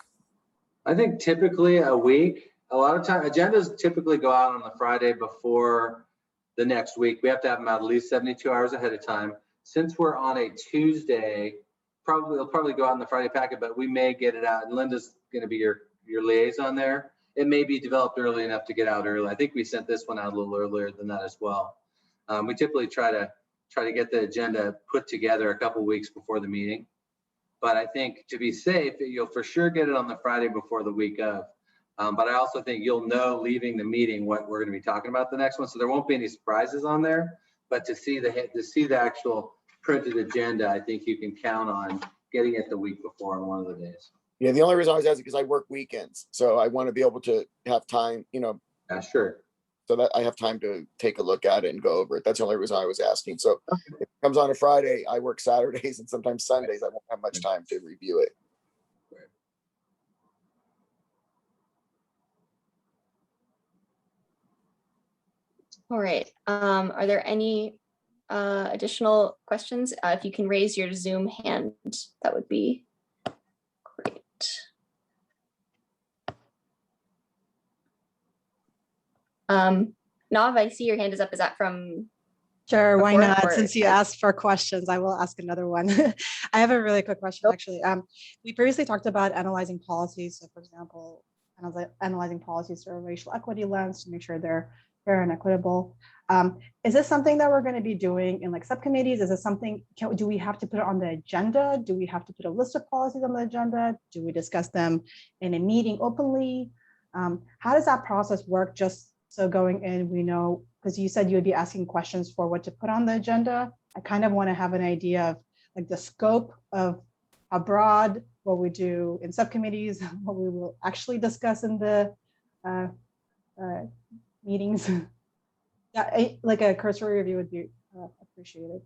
I think typically a week. A lot of time, agendas typically go out on the Friday before the next week. We have to have them out at least 72 hours ahead of time. Since we're on a Tuesday, it'll probably go out in the Friday packet, but we may get it out. And Linda's going to be your liaison there. It may be developed early enough to get out early. I think we sent this one out a little earlier than that as well. We typically try to get the agenda put together a couple weeks before the meeting. But I think to be safe, you'll for sure get it on the Friday before the week of. But I also think you'll know leaving the meeting what we're going to be talking about the next one. So there won't be any surprises on there. But to see the actual printed agenda, I think you can count on getting it the week before on one of the days. Yeah, the only reason I was asking because I work weekends, so I want to be able to have time, Yeah, sure. so that I have time to take a look at it and go over it. That's the only reason I was asking. So if it comes on a Friday, I work Saturdays and sometimes Sundays. I won't have much time to review it. All right. Are there any additional questions, if you can raise your Zoom hand, that would be great. Nav, I see your hand is up. Is that from? Sure, why before, not? or- Since you asked for questions, I will ask another one. I have a really quick question, Nope. actually. We previously talked about analyzing policies. So for example, analyzing policies through a racial equity lens to make sure they're fair and equitable. Is this something that we're going to be doing in like subcommittees? Is this something, do we have to put it on the agenda? Do we have to put a list of policies on the agenda? Do we discuss them in a meeting openly? How does that process work? Just so going in, we know, because you said you would be asking questions for what to put on the agenda. I kind of want to have an idea of like the scope of how broad, what we do in subcommittees, what we will actually discuss in the meetings. Yeah, like a cursory review would be appreciated.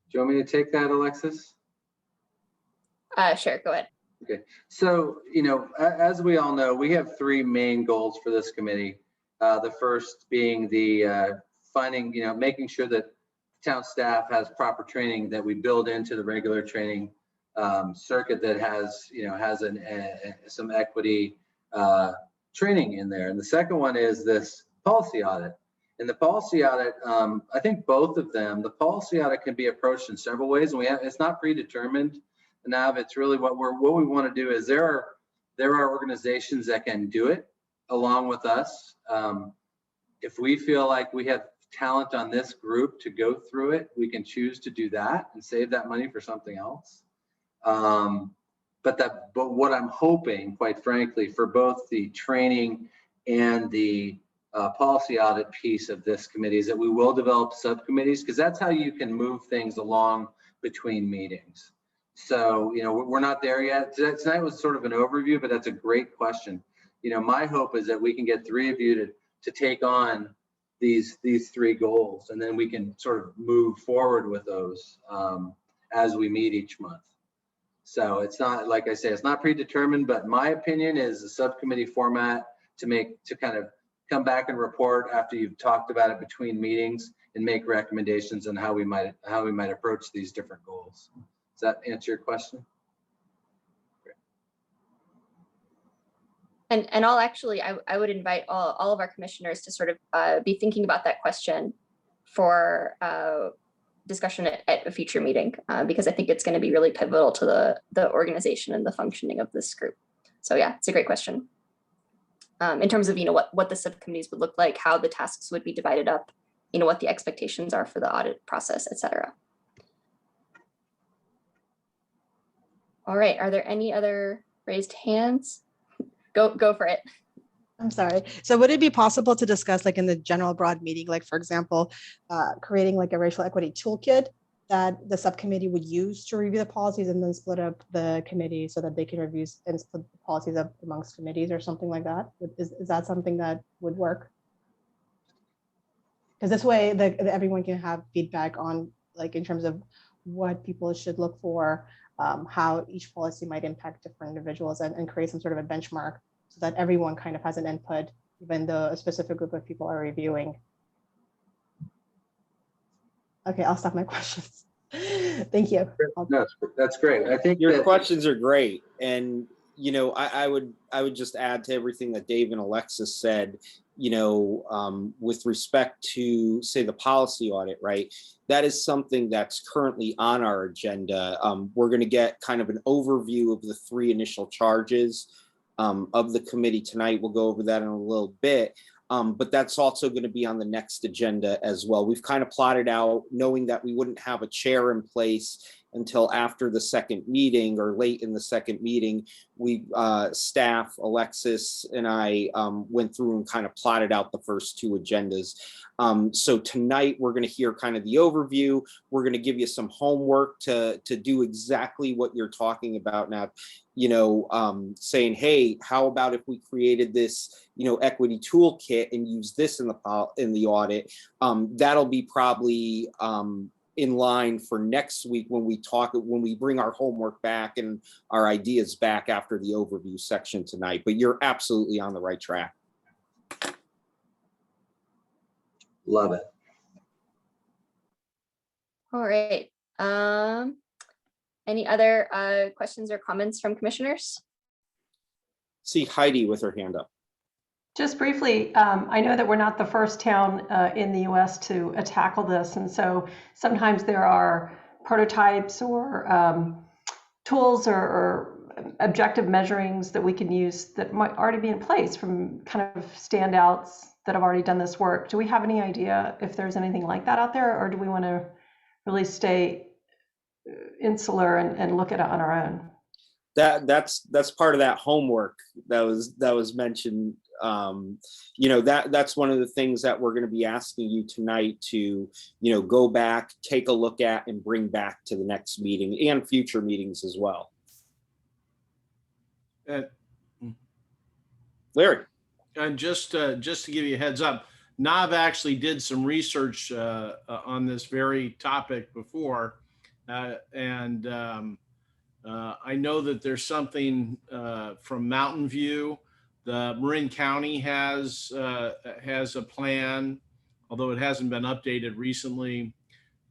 Do you want me to take that, Alexis? Sure, go ahead. Okay, so, you know, as we all know, we have three main goals for this committee. The first being the finding, you know, making sure that town staff has proper training that we build into the regular training circuit that has, you know, has some equity training in there. And the second one is this policy audit. And the policy audit, I think both of them, the policy audit can be approached in several ways, and it's not predetermined. Now, it's really what we want to do is there are organizations that can do it along with us. If we feel like we have talent on this group to go through it, we can choose to do that and save that money for something else. But what I'm hoping, quite frankly, for both the training and the policy audit piece of this committee is that we will develop subcommittees, because that's how you can move things along between meetings. So, you know, we're not there yet. Tonight was sort of an overview, but that's a great question. You know, my hope is that we can get three of you to take on these three goals, and then we can sort of move forward with those as we meet each month. So it's not, like I say, it's not predetermined, but my opinion is a subcommittee format to kind of come back and report after you've talked about it between meetings and make recommendations on how we might approach these different goals. Does that answer your question? And I'll actually, I would invite all of our commissioners to sort of be thinking about that question for discussion at a future meeting, because I think it's going to be really pivotal to the organization and the functioning of this group. So yeah, it's a great question. In terms of, you know, what the subcommittees would look like, how the tasks would be divided up, you know, what the expectations are for the audit process, et cetera. All right, are there any other raised hands? Go for it. I'm sorry. So would it be possible to discuss like in the general broad meeting, like for example, creating like a racial equity toolkit that the subcommittee would use to review the policies and then split up the committee so that they can review and split the policies up amongst committees or something like that? Is that something that would work? Because this way everyone can have feedback on like in terms of what people should look for, how each policy might impact different individuals and create some sort of a benchmark so that everyone kind of has an input, even though a specific group of people are reviewing. Okay, I'll stop my questions. Thank you. No, that's great. I think your questions are great. And, you know, I would just add to everything that Dave and Alexis said, you know, with respect to, say, the policy audit, right? That is something that's currently on our agenda. We're going to get kind of an overview of the three initial charges of the committee tonight. We'll go over that in a little bit. But that's also going to be on the next agenda as well. We've kind of plotted out, knowing that we wouldn't have a chair in place until after the second meeting or late in the second meeting. We, staff, Alexis and I went through and kind of plotted out the first two agendas. So tonight we're going to hear kind of the overview. We're going to give you some homework to do exactly what you're talking about now. You know, saying, hey, how about if we created this, you know, equity toolkit and use this in the audit? That'll be probably in line for next week when we bring our homework back and our ideas back after the overview section tonight. But you're absolutely on the right track. Love it. All right. Any other questions or comments from commissioners? See Heidi with her hand up. Just briefly, I know that we're not the first town in the US to tackle this. And so sometimes there are prototypes or tools or objective measurings that we can use that might already be in place from kind of standouts that have already done this work. Do we have any idea if there's anything like that out there, or do we want to really stay insular and look at it on our own? That's part of that homework that was mentioned. That's one of the things that we're going to be asking you tonight to, go back, take a look at, and bring back to the next meeting and future meetings as well. Larry. And just to give you a heads up, Nav actually did some research on this very topic before, and I know that there's something from Mountain View. The Marin County has a plan, although it hasn't been updated recently.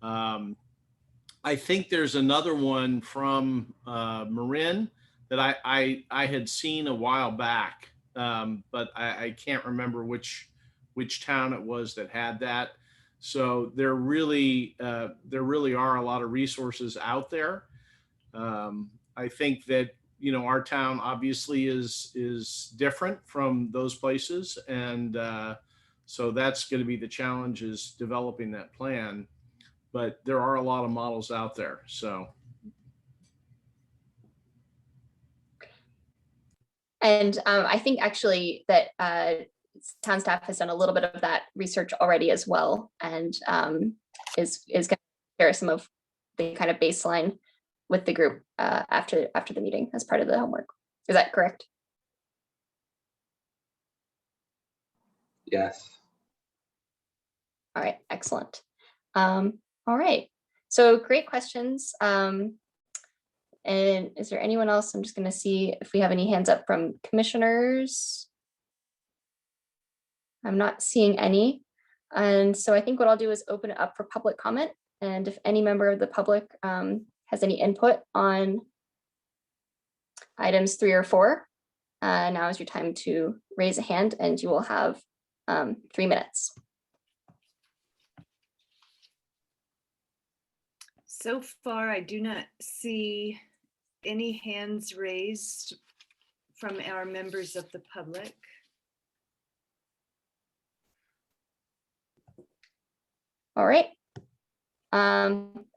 I think there's another one from Marin that I had seen a while back, but I can't remember which town it was that had that. So there really are a lot of resources out there. I think that our town obviously is different from those places, and so that's going to be the challenge, is developing that plan. But there are a lot of models out there. So. And I think actually that town staff has done a little bit of that research already as well, and is going to share some of the kind of baseline with the group after the meeting as part of the homework. Is that correct? Yes. All right, excellent. All right, so great questions. And is there anyone else? I'm just going to see if we have any hands up from commissioners. I'm not seeing any. And so I think what I'll do is open it up for public comment. And if any member of the public has any input on items 3 or 4, now is your time to raise a hand, and you will have 3 minutes. So far, I do not see any hands raised from our members of the public. All right.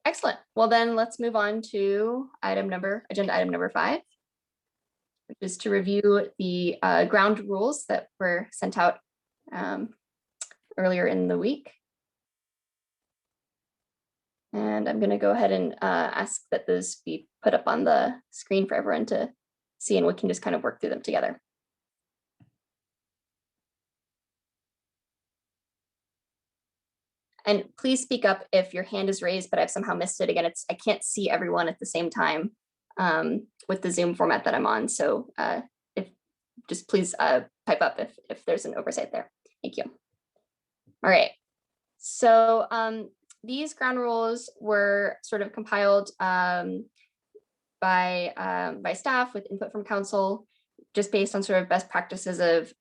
Excellent. Well, then let's move on to agenda item number 5, which is to review the ground rules that were sent out earlier in the week. And I'm going to go ahead and ask that those be put up on the screen for everyone to see, and we can just kind of work through them together. And please speak up if your hand is raised, but I've somehow missed it. Again, I can't see everyone at the same time with the Zoom format that I'm on. So just please pipe up if there's an oversight there. Thank you. All right. So these ground rules were sort of compiled by staff with input from council, just based on sort of best practices of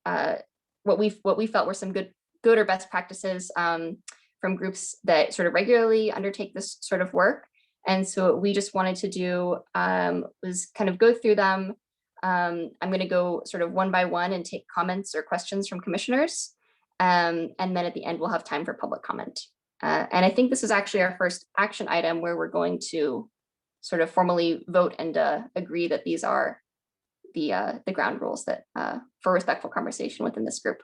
what we felt were some good or best practices from groups that sort of regularly undertake this sort of work. And so what we just wanted to do was kind of go through them. I'm going to go sort of one by one and take comments or questions from commissioners. And then at the end, we'll have time for public comment. And I think this is actually our first action item where we're going to sort of formally vote and agree that these are the ground rules that for respectful conversation within this group.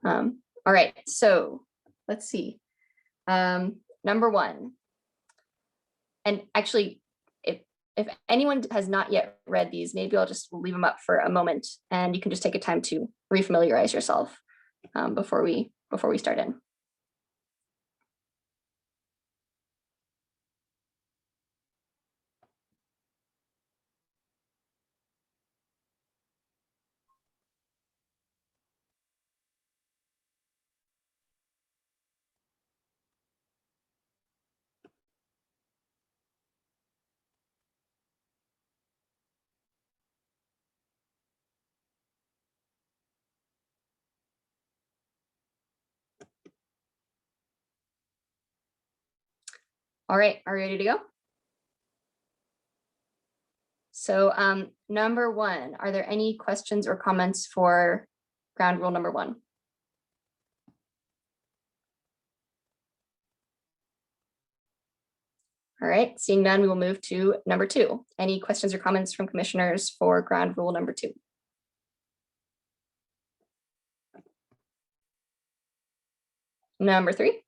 All right, so let's see. Number 1, and actually, if anyone has not yet read these, maybe I'll just leave them up for a moment, and you can just take a time to refamiliarize yourself before we start in. All right, are we ready to go? So number one, are there any questions or comments for ground rule number one? All right, seeing none, we will move to number two. Any questions or comments from commissioners for ground rule number two? Number three.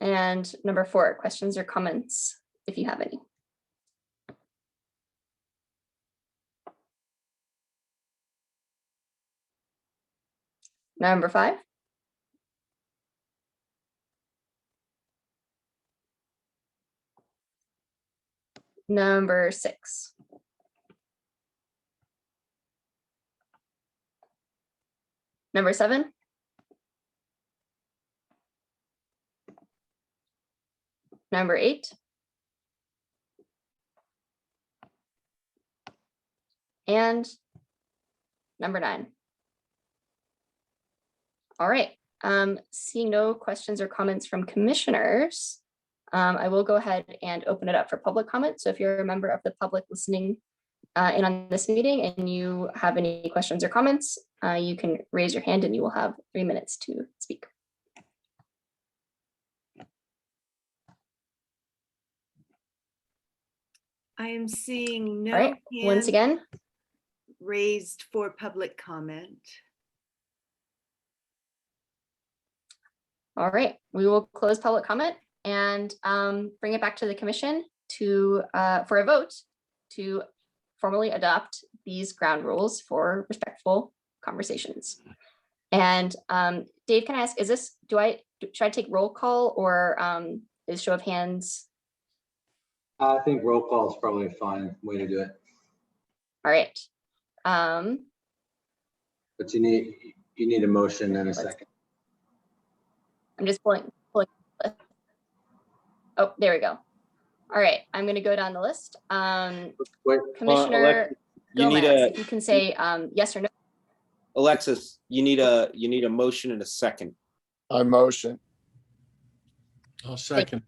And number four, questions or comments, if you have any. Number five. Number six. Number seven. Number eight. And number nine. All right, seeing no questions or comments from commissioners, I will go ahead and open it up for public comment. So if you're a member of the public listening in on this meeting and you have any questions or comments, you can raise your hand and you will have 3 minutes to speak. I am seeing All right, no once hands again, raised for public comment. all right, we will close public comment and bring it back to the commission to for a vote to formally adopt these ground rules for respectful conversations. And Dave, can I ask, is this, should I take roll call or is show of hands? I think roll call is probably a fine way to do it, All right. but you need a motion and a second. I'm just pulling. Oh, there we go. All right, I'm gonna go down the list. Wait, Commissioner you need Gomez, a if you can say yes or no. Alexis, you need a motion and a second. I motion. I'll second.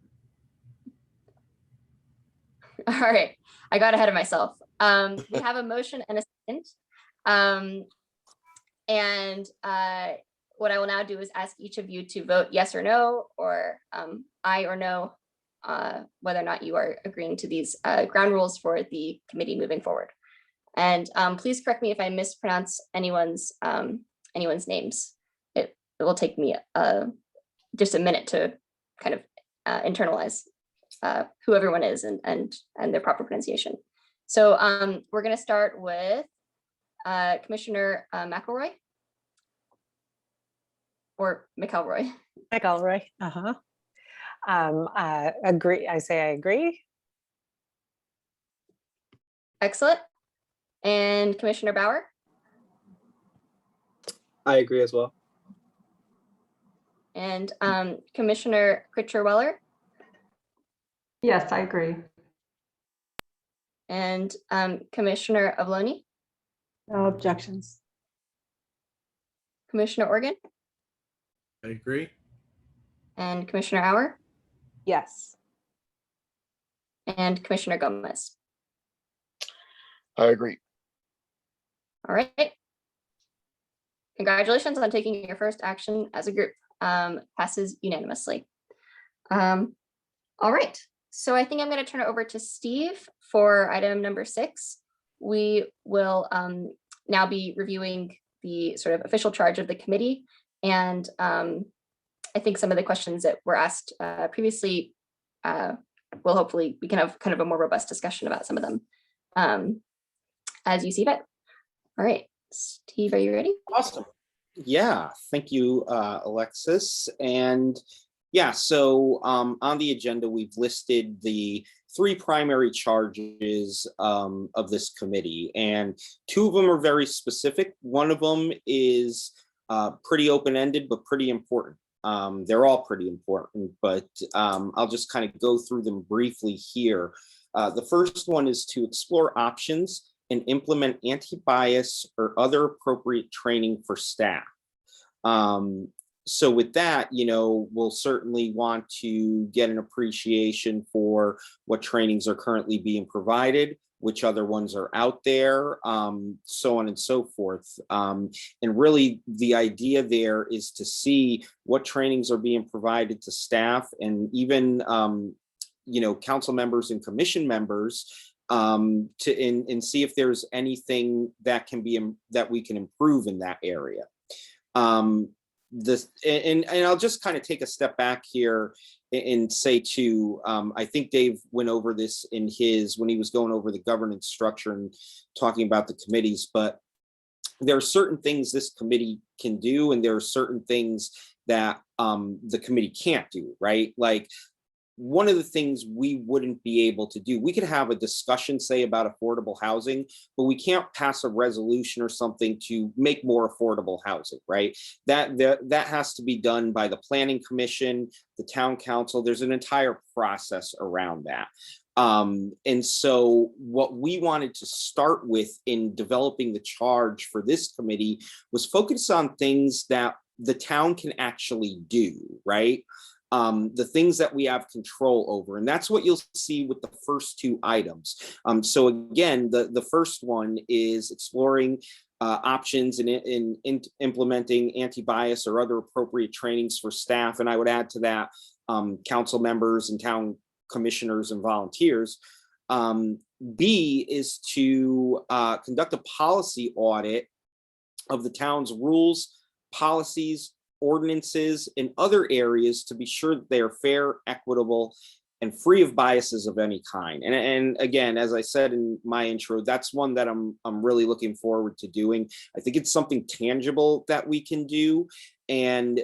All right, I got ahead of myself. We have a motion and a second. And what I will now do is ask each of you to vote yes or no, or aye or no, whether or not you are agreeing to these ground rules for the committee moving forward. And please correct me if I mispronounce anyone's names. It will take me just a minute to kind of internalize who everyone is and their proper pronunciation. So we're going to start with Commissioner McElroy or McElroy. McElroy. Agree. I say I agree. Excellent. And Commissioner Bauer. I agree as well. And Commissioner Critcher-Weller. Yes, I agree. And Commissioner Avloni. No objections. Commissioner Organ. I agree. And Commissioner Auer. Yes. And Commissioner Gomez. I agree. All right. Congratulations on taking your first action as a group. Passes unanimously. All right. So I think I'm going to turn it over to Steve for item number 6. We will now be reviewing the sort of official charge of the committee. And I think some of the questions that were asked previously will hopefully we can have kind of a more robust discussion about some of them as you see fit. All right, Steve, are you ready? Awesome. Yeah, thank you, Alexis. And yeah, so on the agenda, we've listed the 3 primary charges of this committee, and 2 of them are very specific. One of them is pretty open-ended, but pretty important. They're all pretty important, but I'll just kind of go through them briefly here. The first one is to explore options and implement anti-bias or other appropriate training for staff. So with that, we'll certainly want to get an appreciation for what trainings are currently being provided, which other ones are out there, so on and so forth. And really the idea there is to see what trainings are being provided to staff and even, council members and commission members and see if there's anything that that we can improve in that area. And I'll just kind of take a step back here and say too, I think Dave went over this when he was going over the governance structure and talking about the committees, but there are certain things this committee can do and there are certain things that the committee can't do, right? Like, one of the things we wouldn't be able to do, we could have a discussion, say, about affordable housing, but we can't pass a resolution or something to make more affordable housing, right? That has to be done by the Planning Commission, the Town Council. There's an entire process around that. And so what we wanted to start with in developing the charge for this committee was focus on things that the town can actually do, right? The things that we have control over. And that's what you'll see with the first two items. So again, the first one is exploring options in implementing anti-bias or other appropriate trainings for staff. And I would add to that council members and town commissioners and volunteers. B is to conduct a policy audit of the town's rules, policies, ordinances, and other areas to be sure that they are fair, equitable, and free of biases of any kind. And again, as I said in my intro, that's one that I'm really looking forward to doing. I think it's something tangible that we can do. And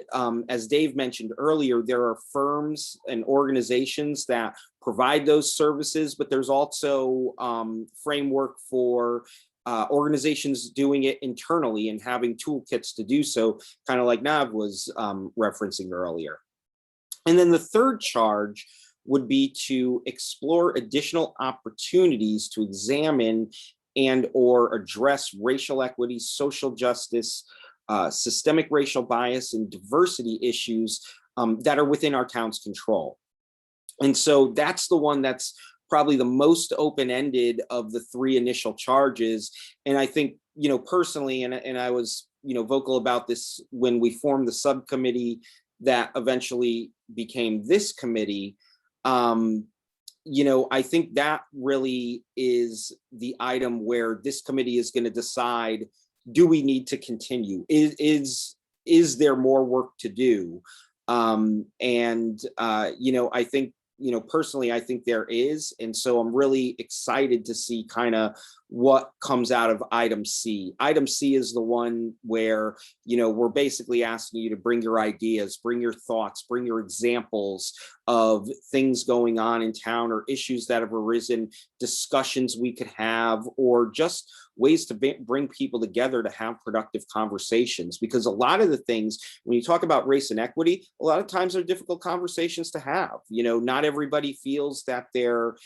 as Dave mentioned earlier, there are firms and organizations that provide those services, but there's also framework for organizations doing it internally and having toolkits to do so, kind of like Nav was referencing earlier. And then the third charge would be to explore additional opportunities to examine and or address racial equity, social justice, systemic racial bias, and diversity issues that are within our town's control. And so that's the one that's probably the most open-ended of the three initial charges. And I think, personally, and I was, vocal about this when we formed the subcommittee that eventually became this committee. I think that really is the item where this committee is going to decide, do we need to continue? Is there more work to do? I think, personally, I think there is. And so I'm really excited to see kind of what comes out of item C. Item C is the one where, we're basically asking you to bring your ideas, bring your thoughts, bring your examples of things going on in town or issues that have arisen, discussions we could have, or just ways to bring people together to have productive conversations. Because a lot of the things, when you talk about race and equity, a lot of times they're difficult conversations to have. Not everybody feels that they're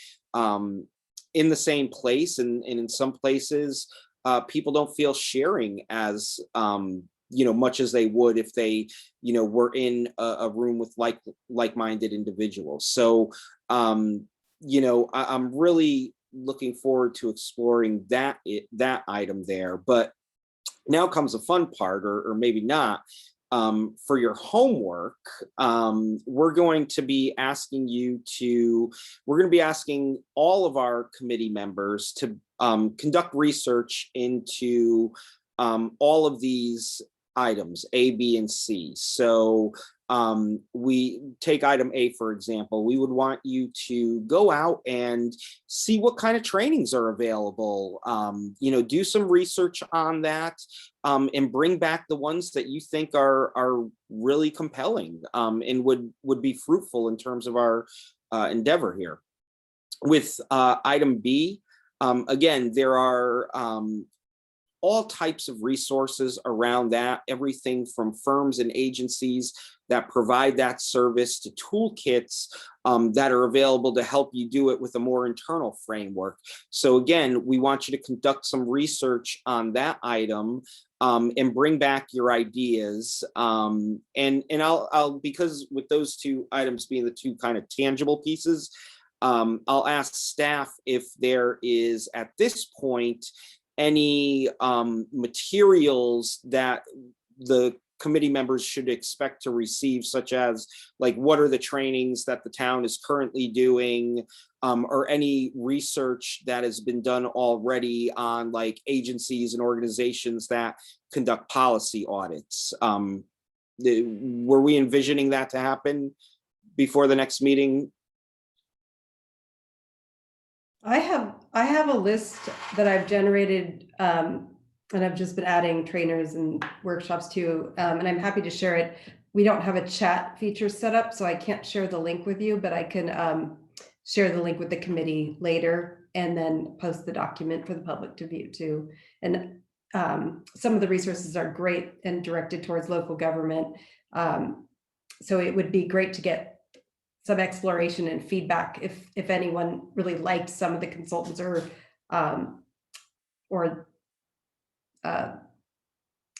in the same place, and in some places people don't feel sharing as much as they would if they were in a room with like-minded individuals. So I'm really looking forward to exploring that item there. But now comes the fun part, or maybe not. For your homework, we're going to be asking all of our committee members to conduct research into all of these items, A, B, and C. So we take item A, for example. We would want you to go out and see what kind of trainings are available, do some research on that, and bring back the ones that you think are really compelling and would be fruitful in terms of our endeavor here. With item B, again, there are all types of resources around that, everything from firms and agencies that provide that service to toolkits that are available to help you do it with a more internal framework. So again, we want you to conduct some research on that item and bring back your ideas. And I'll because with those two items being the two kind of tangible pieces, I'll ask staff if there is at this point any materials that the committee members should expect to receive, such as like what are the trainings that the town is currently doing, or any research that has been done already on like agencies and organizations that conduct policy audits. Were we envisioning that to happen before the next meeting? I have a list that I've generated, and I've just been adding trainers and workshops too, and I'm happy to share it. We don't have a chat feature set up, so I can't share the link with you, but I can share the link with the committee later and then post the document for the public to view too. And some of the resources are great and directed towards local government. So it would be great to get some exploration and feedback if anyone really liked some of the consultants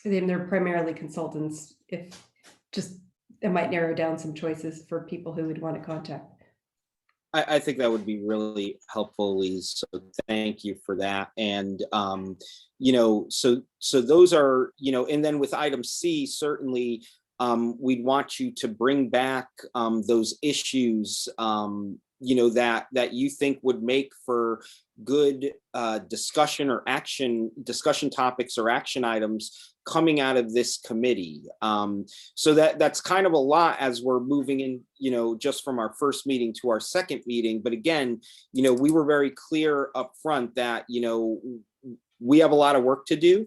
they're primarily consultants. If just it might narrow down some choices for people who would want to contact. I think that would be really helpful, Lise. So thank you for that. And you know, so those are, you know, and then with item C, certainly we'd want you to bring back those issues, you know, that you think would make for good discussion topics or action items coming out of this committee. So that's kind of a lot as we're moving in, you know, just from our first meeting to our second meeting. But again, you know, we were very clear up front that, you know, we have a lot of work to do.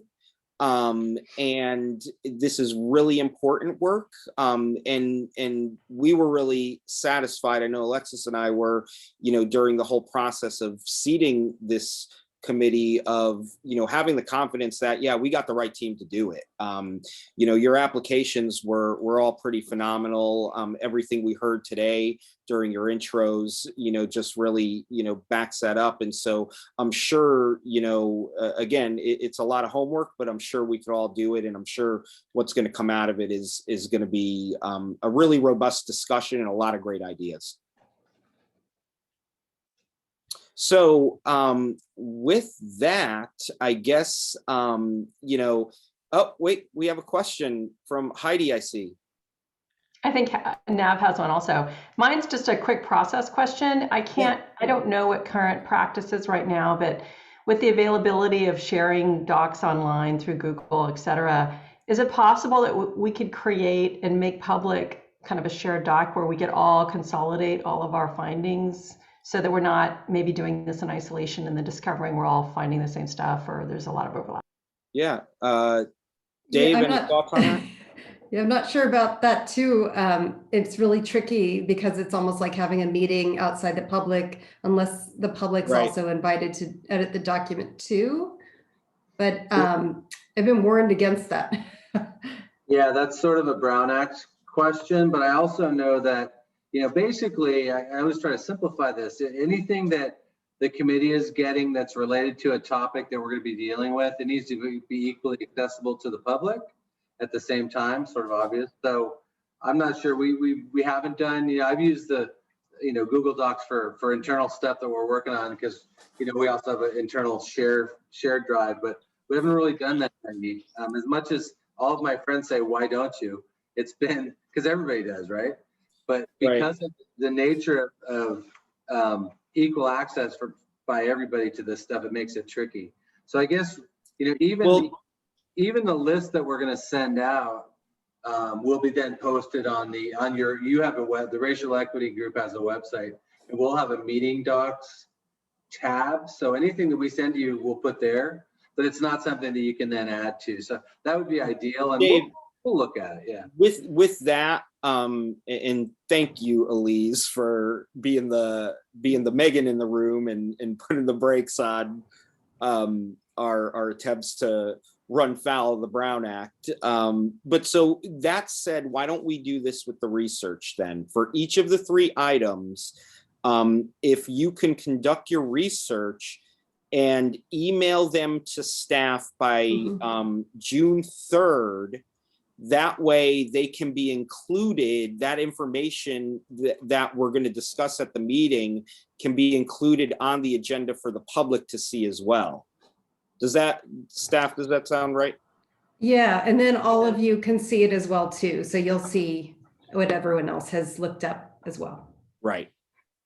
And this is really important work. And we were really satisfied. I know Alexis and I were, you know, during the whole process of seating this committee of, you know, having the confidence that, yeah, we got the right team to do it. You know, your applications were all pretty phenomenal. Everything we heard today during your intros, you know, just really, you know, backs that up. And so I'm sure, you know, again, it's a lot of homework, but I'm sure we could all do it. And I'm sure what's going to come out of it is going to be a really robust discussion and a lot of great ideas. So with that, I guess, you know, oh, wait, we have a question from Heidi, I see. I think Nav has one also. Mine's just a quick process question. I don't know what current practice is right now, but with the availability of sharing docs online through Google, et cetera, is it possible that we could create and make public kind of a shared doc where we could all consolidate all of our findings so that we're not maybe doing this in isolation and then discovering we're all finding the same stuff or there's a lot of overlap? Yeah. Dave, any thoughts on that? Yeah, I'm not sure about that too. It's really tricky because it's almost like having a meeting outside the public, unless the public's also invited to edit the document too. But I've been warned against that. Yeah, that's sort of a Brown Act question, but I also know that, you know, basically, I always try to simplify this. Anything that the committee is getting that's related to a topic that we're going to be dealing with, it needs to be equally accessible to the public at the same time, sort of obvious. So I'm not sure, we haven't done, you know, I've used the, you know, Google Docs for internal stuff that we're working on because, you know, we also have an internal shared drive, but we haven't really done that. As much as all of my friends say, why don't you? It's been, because everybody does, right? But because of the nature of equal access by everybody to this stuff, it makes it tricky. So I guess, you know, even the list that we're going to send out will be then posted on your, you have the Racial Equity Group has a website, and we'll have a meeting docs tab. So anything that we send you, we'll put there, but it's not something that you can then add to. So that would be ideal. And Dave, we'll look at it. Yeah. With that, and thank you, Elise, for being the Megan in the room and putting the brakes on our attempts to run foul of the Brown Act. But so that said, why don't we do this with the research then? For each of the 3 items, if you can conduct your research and email them to staff by June 3rd, that way they can be included, that information that we're going to discuss at the meeting can be included on the agenda for the public to see as well. Does that, staff, does that sound right? Yeah, and then all of you can see it as well too. So you'll see what everyone else has looked up as well. Right.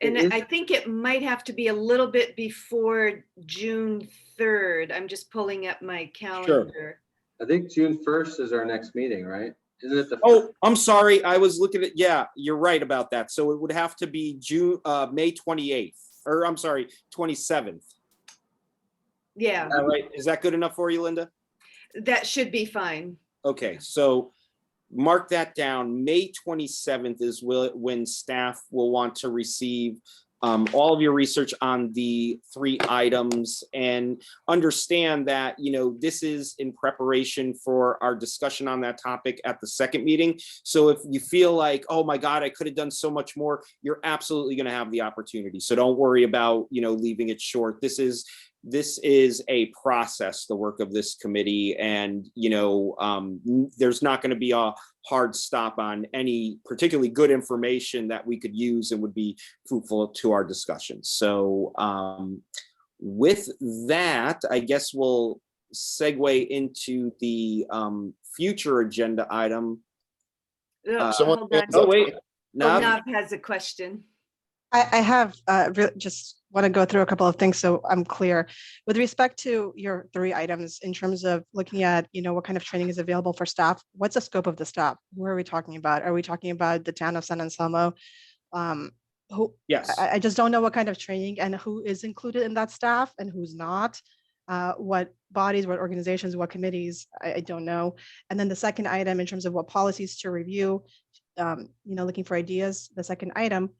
And It is- I think it might have to be a little bit before June 3rd. I'm just pulling up my calendar. I think June 1st is our next meeting, right? Isn't it the? Oh, I'm sorry. I was looking at, yeah, you're right about that. So it would have to be May 28th, or I'm sorry, 27th. Yeah, All right. Is that good enough for you, Linda? that should be fine. Okay, so mark that down. May 27th is when staff will want to receive all of your research on the 3 items, and understand that, you know, this is in preparation for our discussion on that topic at the second meeting. So if you feel like, oh my God, I could have done so much more, you're absolutely going to have the opportunity. So don't worry about, you know, leaving it short. This is a process, the work of this committee, and, you know, there's not going to be a hard stop on any particularly good information that we could use and would be fruitful to our discussion. So with that, I guess we'll segue into the future agenda item. Someone- Hold on. Oh, wait. Oh, Nav? Nav has a question. I have just want to go through a couple of things so I'm clear. With respect to your 3 items, in terms of looking at, you know, what kind of training is available for staff, what's the scope of the staff? Who are we talking about? Are we talking about the town of San Anselmo? Yes. I just don't know what kind of training and who is included in that staff and who's not. What bodies, what organizations, what committees, I don't know. And then the second item, in terms of what policies to review, you know, looking for ideas, the second item,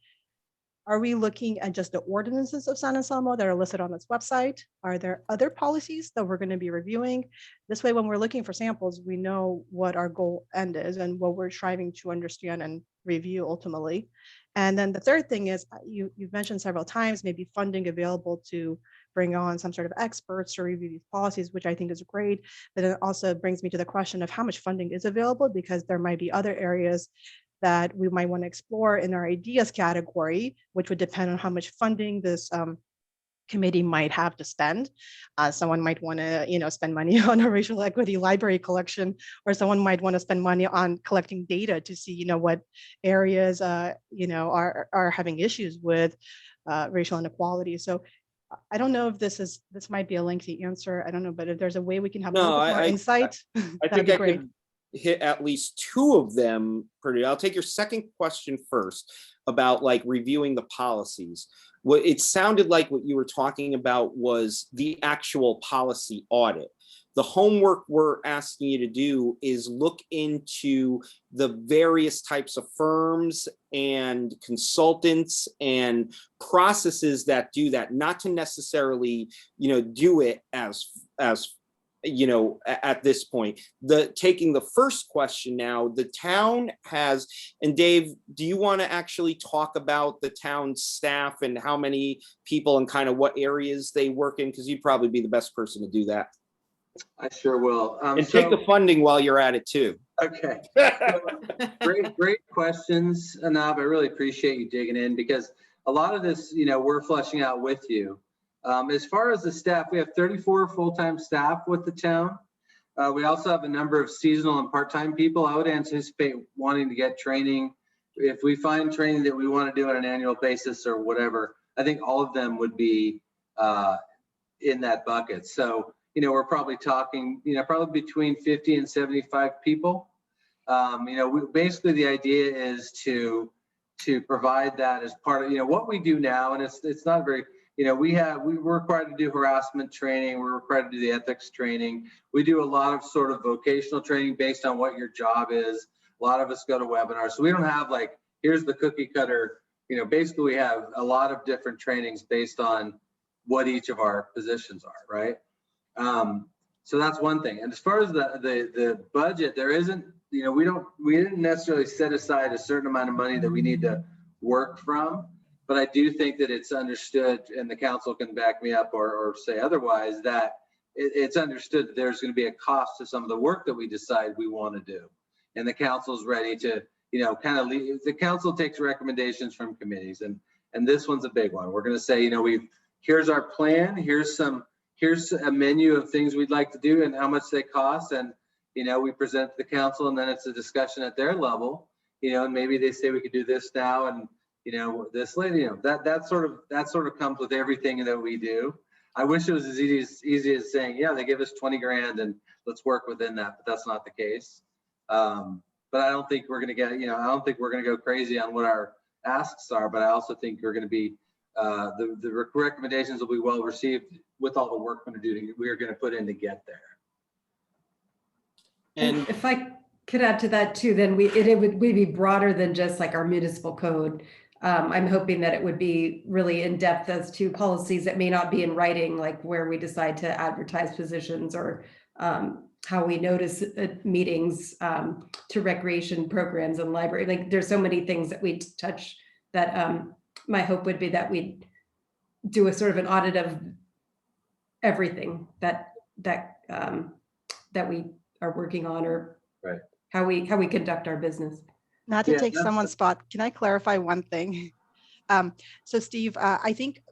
are we looking at just the ordinances of San Anselmo that are listed on this website? Are there other policies that we're going to be reviewing? This way, when we're looking for samples, we know what our goal end is and what we're striving to understand and review ultimately. And then the third thing is, you've mentioned several times, maybe funding available to bring on some sort of experts to review these policies, which I think is great. But it also brings me to the question of how much funding is available, because there might be other areas that we might want to explore in our ideas category, which would depend on how much funding this committee might have to spend. Someone might want to, you know, spend money on a racial equity library collection, or someone might want to spend money on collecting data to see, you know, what areas, you know, are having issues with racial inequality. So I don't know if this might be a lengthy answer. I don't know, but if there's a way we can have a little bit more insight, I that'd think be I great. could hit at least 2 of them pretty. I'll take your second question first about like reviewing the policies. What it sounded like what you were talking about was the actual policy audit. The homework we're asking you to do is look into the various types of firms and consultants and processes that do that, not to necessarily, you know, do it as you know, at this point. Taking the first question now, the town has, and Dave, do you want to actually talk about the town staff and how many people and kind of what areas they work in? Because you'd probably be the best person to do that. I sure will. And take the funding while you're at it too. Okay. Great questions, Anab. I really appreciate you digging in, because a lot of this, you know, we're fleshing out with you. As far as the staff, we have 34 full-time staff with the town. We also have a number of seasonal and part-time people. I would anticipate wanting to get training. If we find training that we want to do on an annual basis or whatever, I think all of them would be in that bucket. So, you know, we're probably talking, you know, probably between 50 and 75 people. You know, basically the idea is to provide that as part of, you know, what we do now. And it's not very, you know, we're required to do harassment training. We're required to do the ethics training. We do a lot of sort of vocational training based on what your job is. A lot of us go to webinars. So we don't have like, here's the cookie cutter, you know, basically we have a lot of different trainings based on what each of our positions are, right? So that's one thing. And as far as the budget, there isn't, you know, we didn't necessarily set aside a certain amount of money that we need to work from. But I do think that it's understood, and the council can back me up or say otherwise, that it's understood that there's going to be a cost to some of the work that we decide we want to do. And the council's ready to, you know, kind of leave. The council takes recommendations from committees, and this one's a big one. We're going to say, you know, here's our plan, here's a menu of things we'd like to do and how much they cost. And, you know, we present to the council, and then it's a discussion at their level, you know, and maybe they say we could do this now and, you know, this later, you know, that sort of comes with everything that we do. I wish it was as easy as saying, yeah, they give us 20 grand and let's work within that, but that's not the case. But I don't think we're going to get, you know, I don't think we're going to go crazy on what our asks are, but I also think we're going to be, the recommendations will be well received with all the work we're going to put in to get there. And if I could add to that too, then we'd be broader than just like our municipal code. I'm hoping that it would be really in depth as to policies that may not be in writing, like where we decide to advertise positions or how we notice meetings to recreation programs and library. Like there's so many things that we touch that my hope would be that we'd do a sort of an audit of everything that we are working on, or right. how we conduct our business. Not to take someone's spot, can I clarify one thing? So Steve, I think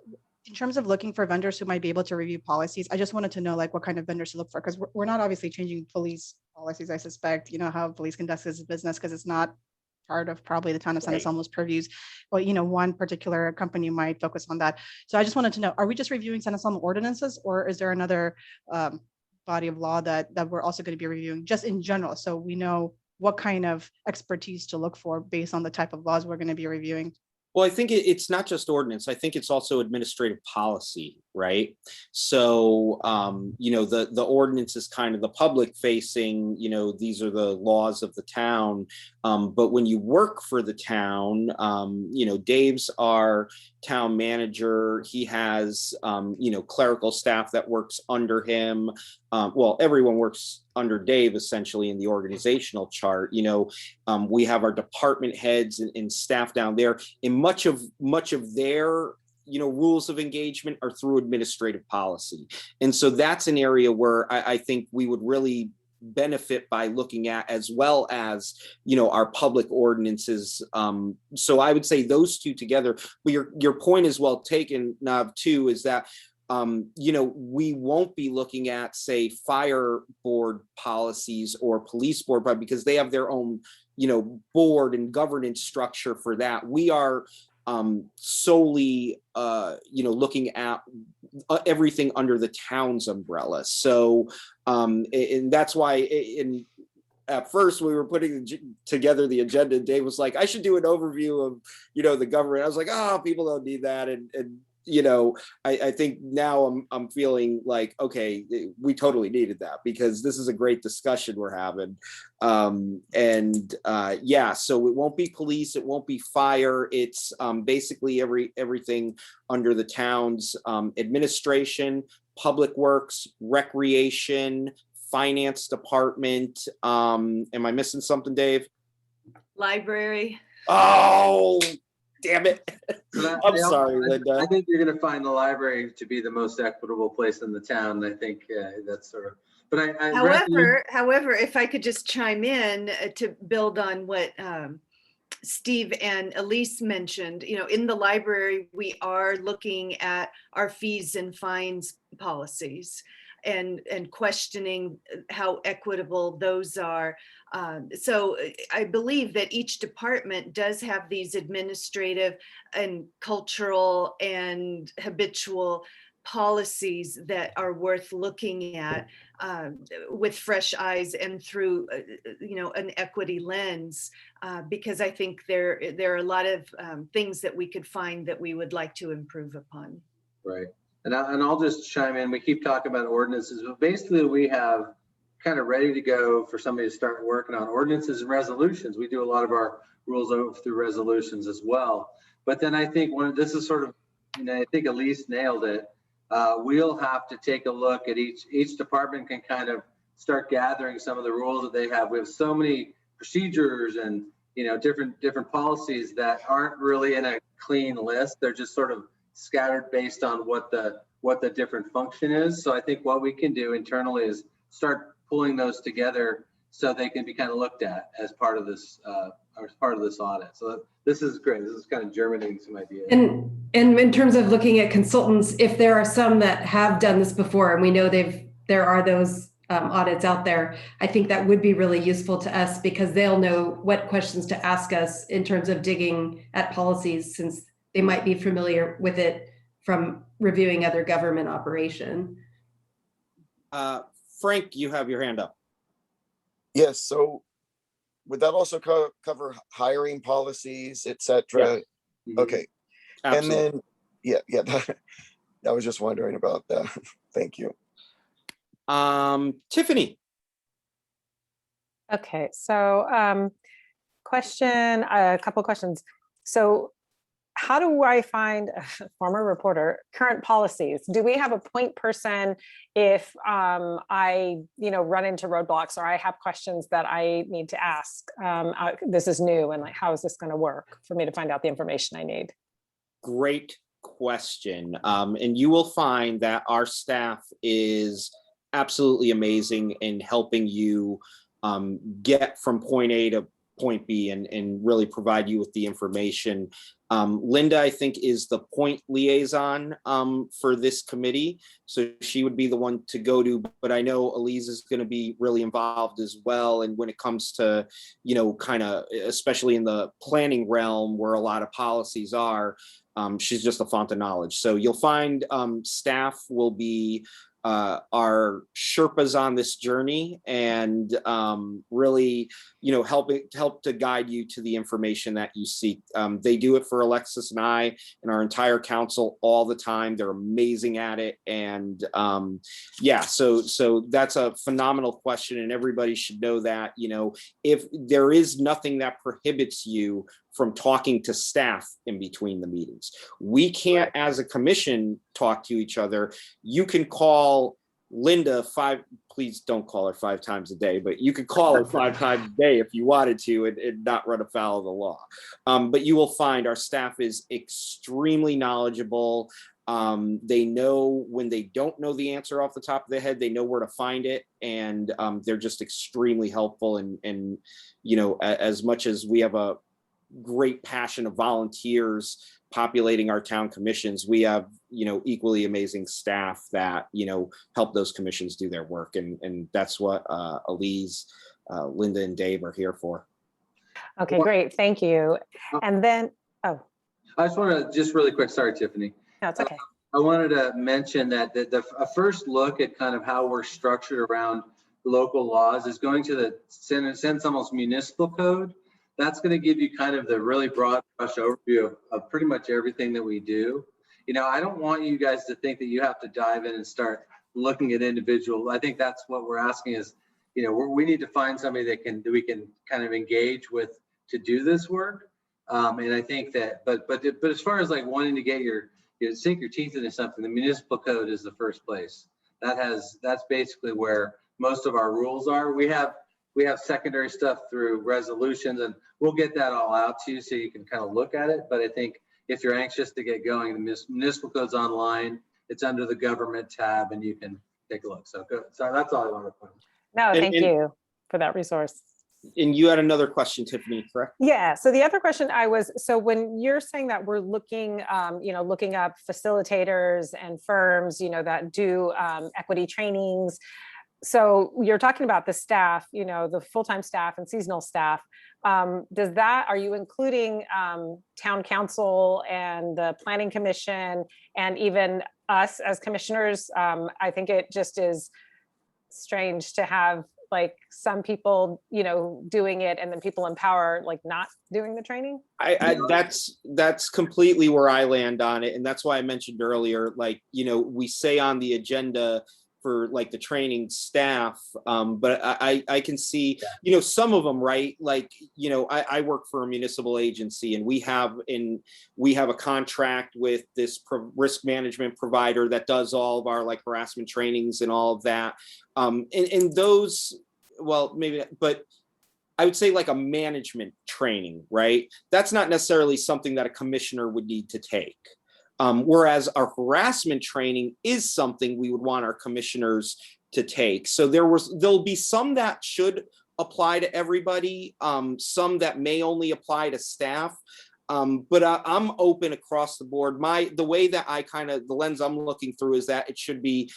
in terms of looking for vendors who might be able to review policies, I just wanted to know like what kind of vendors to look for, because we're not obviously changing police policies, I suspect, you know, how police conducts its business, because it's not part of probably the town of San Anselmo's purviews. But, you know, one particular company might focus on that. So I just wanted to know, are we just reviewing San Anselmo ordinances, or is there another body of law that we're also going to be reviewing just in general, so we know what kind of expertise to look for based on the type of laws we're going to be reviewing? Well, I think it's not just ordinance. I think it's also administrative policy, right? So, you know, the ordinance is kind of the public facing, you know, these are the laws of the town. But when you work for the town, you know, Dave's our town manager. He has, you know, clerical staff that works under him. Well, everyone works under Dave essentially in the organizational chart. You know, we have our department heads and staff down there, and much of their, you know, rules of engagement are through administrative policy. And so that's an area where I think we would really benefit by looking at, as well as, you know, our public ordinances. So I would say those two together. But your point is well taken, Nav, too, is that you know, we won't be looking at, say, fire board policies or police board, but because they have their own, you know, board and governance structure for that. We are solely, you know, looking at everything under the town's umbrella. So, and that's why at first we were putting together the agenda, Dave was like, I should do an overview of, you know, the government. I was like, oh, people don't need that. And you know, I think now I'm feeling like, okay, we totally needed that, because this is a great discussion we're having. Yeah, so it won't be police, it won't be fire. It's basically everything under the town's administration, public works, recreation, finance department. Am I missing something, Dave? Library. Oh, damn it. I'm sorry, Linda. I think you're going to find the library to be the most equitable place in the town. I think that's sort of, but however, if I could just chime in to build on what Steve and Elise mentioned, you know, in the library, we are looking at our fees and fines policies and questioning how equitable those are. So I believe that each department does have these administrative and cultural and habitual policies that are worth looking at with fresh eyes and through, you know, an equity lens, because I think there are a lot of things that we could find that we would like to improve upon. Right. And I'll just chime in. We keep talking about ordinances, but basically we have kind of ready to go for somebody to start working on ordinances and resolutions. We do a lot of our rules through resolutions as well. But then I think this is sort of, you know, I think Elise nailed it. we'll have to take a look at each department can kind of start gathering some of the rules that they have. We have so many procedures and, you know, different policies that aren't really in a clean list. They're just sort of scattered based on what the different function is. So I think what we can do internally is start pulling those together so they can be kind of looked at as part of this audit. So this is great. This is kind of germinating some ideas. And in terms of looking at consultants, if there are some that have done this before and we know there are those audits out there, I think that would be really useful to us because they'll know what questions to ask us in terms of digging at policies, since they might be familiar with it from reviewing other government operation. Frank, you have your hand up. Yes, so would that also cover hiring policies, et cetera? Yeah. Okay. Absolutely. And then, yeah, I was just wondering about that. Thank you. Tiffany. Okay, so a couple questions. So how do I find a former reporter current policies? Do we have a point person if I, run into roadblocks or I have questions that I need to ask? This is new, and like, how is this going to work for me to find out the information I need? Great question. And you will find that our staff is absolutely amazing in helping you get from point A to point B and really provide you with the information. Linda, I think, is the point liaison for this committee. So she would be the one to go to, but I know Elise is going to be really involved as well. And when it comes to, kind of, especially in the planning realm where a lot of policies are, she's just a font of knowledge. So you'll find staff will be our Sherpas on this journey and really, help to guide you to the information that you seek. They do it for Alexis and I and our entire council all the time. They're amazing at it. And so that's a phenomenal question, and everybody should know that, if there is nothing that prohibits you from talking to staff in between the meetings. We can't, as a commission, talk to each other. You can call Linda please don't call her 5 times a day, but you could call her 5 times a day if you wanted to and not run afoul of the law. But you will find our staff is extremely knowledgeable. They know when they don't know the answer off the top of their head, they know where to find it. And they're just extremely helpful. And as much as we have a great passion of volunteers populating our town commissions, we have equally amazing staff that help those commissions do their work, and that's what Elise, Linda, and Dave are here for. Okay, great, thank you. And then I just want to really quick, sorry Tiffany, no, it's okay. I wanted to mention that a first look at kind of how we're structured around local laws is going to the San Anselmo's municipal code. That's going to give you kind of the really broad brush overview of pretty much everything that we do. I don't want you guys to think that you have to dive in and start looking at individual. I think that's what we're asking is, we need to find somebody that we can kind of engage with to do this work. And I think that, but as far as like wanting to get sink your teeth into something, the municipal code is the first place. That's basically where most of our rules are. We have secondary stuff through resolutions, and we'll get that all out to you so you can kind of look at it. But I think if you're anxious to get going, the municipal code's online. It's under the government tab, and you can take a look. So that's all I want to point out. No, thank you for that resource. And you had another question, Tiffany, correct? Yeah. So the other question so when you're saying that we're looking, looking up facilitators and firms, that do equity trainings. So you're talking about the staff, the full-time staff and seasonal staff. Are you including town council and the planning commission and even us as commissioners? I think it just is strange to have like some people, doing it and then people in power, like not doing the training. That's completely where I land on it. And that's why I mentioned earlier, like, we say on the agenda for like the training staff. But I can see, some of them, right? Like, I work for a municipal agency, and we have a contract with this risk management provider that does all of our like harassment trainings and all of that. And those, well, maybe, but I would say like a management training, right? That's not necessarily something that a commissioner would need to take. Whereas our harassment training is something we would want our commissioners to take. So there'll be some that should apply to everybody, some that may only apply to staff. But I'm open across the board. The way that the lens I'm looking through is that it should be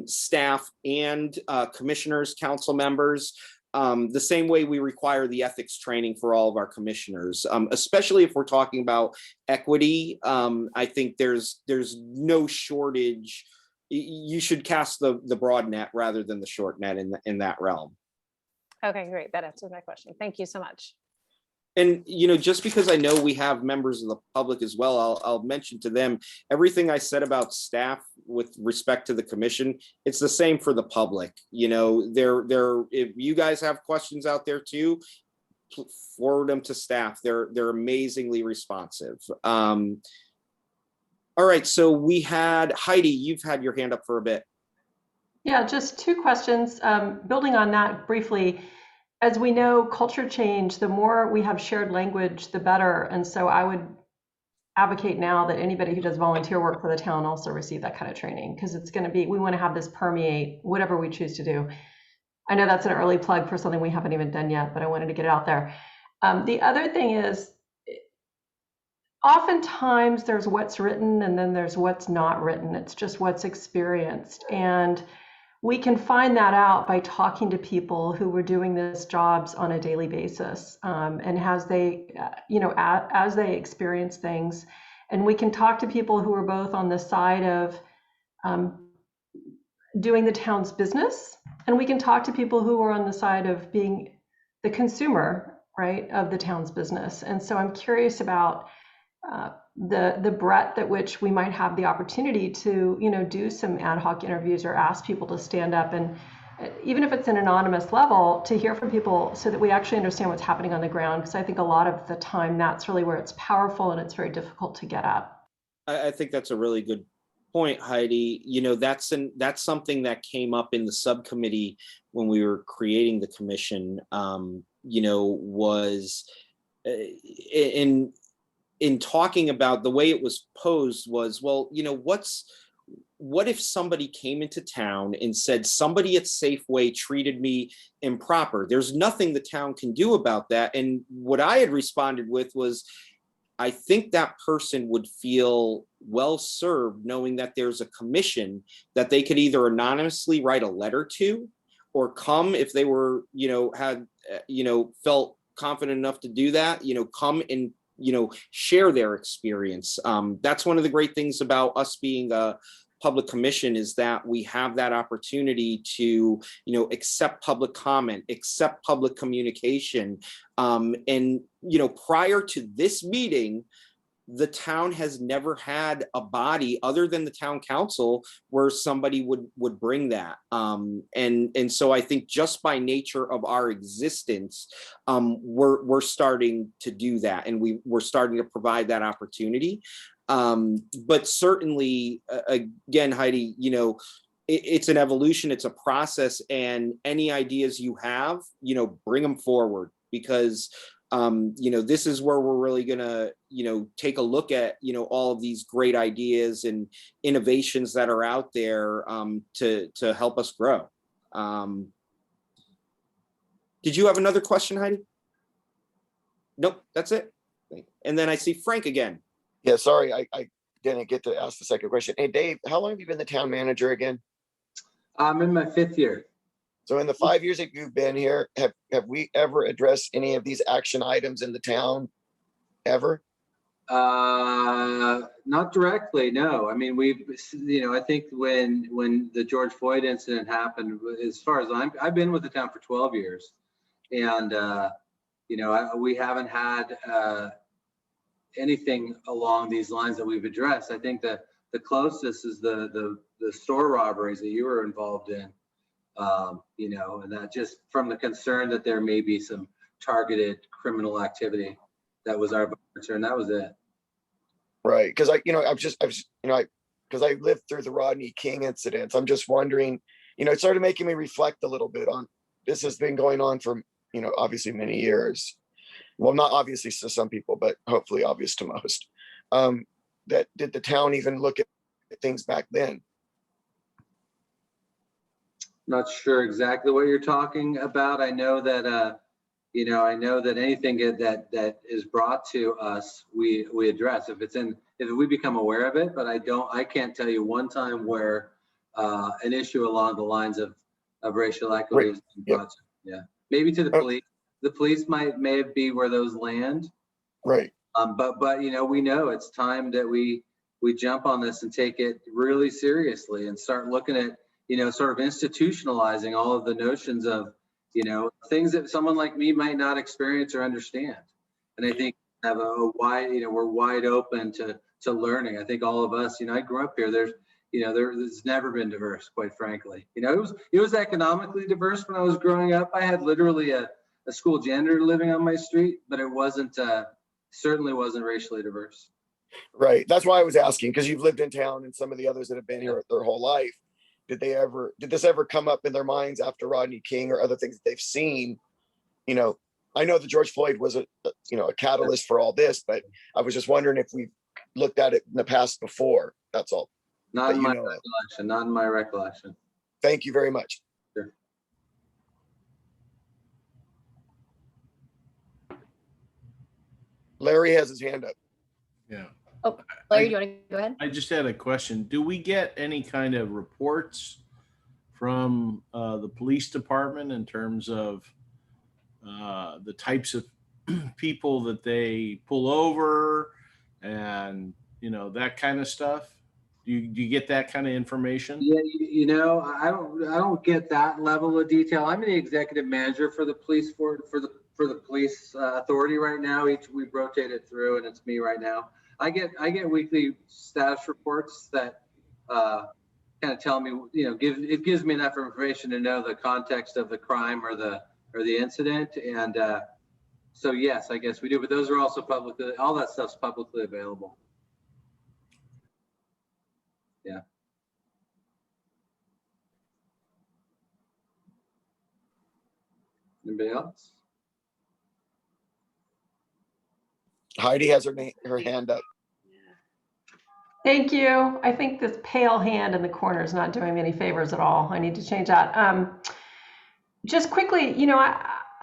staff and commissioners, council members. The same way we require the ethics training for all of our commissioners, especially if we're talking about equity. I think there's no shortage. You should cast the broad net rather than the short net in that realm. Okay, great. That answers my question. Thank you so much. And, just because I know we have members of the public as well, I'll mention to them, everything I said about staff with respect to the commission, it's the same for the public. If you guys have questions out there too, forward them to staff. They're amazingly responsive. All right, so we had Heidi, you've had your hand up for a bit. Yeah, just two questions. Building on that briefly, as we know, culture change, the more we have shared language, the better. And so I would advocate now that anybody who does volunteer work for the town also receive that kind of training, because it's going to be, we want to have this permeate whatever we choose to do. I know that's an early plug for something we haven't even done yet, but I wanted to get it out there. The other thing is, oftentimes there's what's written and then there's what's not written. It's just what's experienced. And we can find that out by talking to people who were doing these jobs on a daily basis, and as they, as they experience things. And we can talk to people who are both on the side of doing the town's business, and we can talk to people who are on the side of being the consumer, right, of the town's business. And so I'm curious about the breadth at which we might have the opportunity to, do some ad hoc interviews or ask people to stand up, and even if it's an anonymous level, to hear from people so that we actually understand what's happening on the ground. Because I think a lot of the time that's really where it's powerful and it's very difficult to get at. I think that's a really good point, Heidi. That's something that came up in the subcommittee when we were creating the commission, was in talking about the way it was posed was, well, what if somebody came into town and said somebody at Safeway treated me improper? There's nothing the town can do about that. And what I had responded with was, I think that person would feel well served knowing that there's a commission that they could either anonymously write a letter to, or come if they were, felt confident enough to do that, come and share their experience. That's one of the great things about us being a public commission, is that we have that opportunity to, accept public comment, accept public communication. And, prior to this meeting, the town has never had a body other than the town council where somebody would bring that. And so I think just by nature of our existence, we're starting to do that, and we're starting to provide that opportunity. But certainly, again, Heidi, it's an evolution, it's a process, and any ideas you have, bring them forward, because this is where we're really gonna, take a look at, all of these great ideas and innovations that are out there to help us grow. Did you have another question, Heidi? Nope, that's it. And then I see Frank again. Yeah, sorry, I didn't get to ask the second question. Hey, Dave, how long have you been the town manager again? I'm in my 5th year. So in the 5 years that you've been here, have we ever addressed any of these action items in the town ever? Not directly, no. I mean, I think when the George Floyd incident happened, as far as I've been with the town for 12 years, and we haven't had anything along these lines that we've addressed. I think that the closest is the store robberies that you were involved in. You know, and that just from the concern that there may be some targeted criminal activity. That was our concern. That was it. Right. Because because I lived through the Rodney King incidents. I'm just wondering, it started making me reflect a little bit on this has been going on for, obviously many years. Well, not obviously to some people, but hopefully obvious to most. That did the town even look at things back then? Not sure exactly what you're talking about. I know that, I know that anything that is brought to us, we address if we become aware of it, but I can't tell you one time where an issue along the lines of racial equity has been brought to. Yeah. Maybe to the police. The police may be where those land. Right. But we know it's time that we jump on this and take it really seriously and start looking at, sort of institutionalizing all of the notions of, things that someone like me might not experience or understand. And I think have a wide, we're wide open to learning. I think all of us, I grew up here. There's never been diverse, quite frankly. It was economically diverse when I was growing up. I had literally a school janitor living on my street, but it wasn't certainly wasn't racially diverse. Right. That's why I was asking, because you've lived in town and some of the others that have been here their whole life. Did this ever come up in their minds after Rodney King or other things that they've seen? I know that George Floyd was a catalyst for all this, but I was just wondering if we looked at it in the past before. That's all. Not in my recollection. Not in my recollection. Thank you very much. Sure. Larry has his hand up. Yeah. Oh, Larry, do you want to go ahead? I just had a question. Do we get any kind of reports from the police department in terms of the types of people that they pull over and, that kind of stuff? Do you get that kind of information? Yeah, I don't get that level of detail. I'm the executive manager for the police for the police authority right now. We rotate it through, and it's me right now. I get weekly status reports that kind of tell me, it gives me enough information to know the context of the crime or the incident. And so yes, I guess we do, but those are also publicly, all that stuff's publicly available. Yeah. Anybody else? Heidi has her hand up. Thank you. I think this pale hand in the corner is not doing me any favors at all. I need to change that. Just quickly,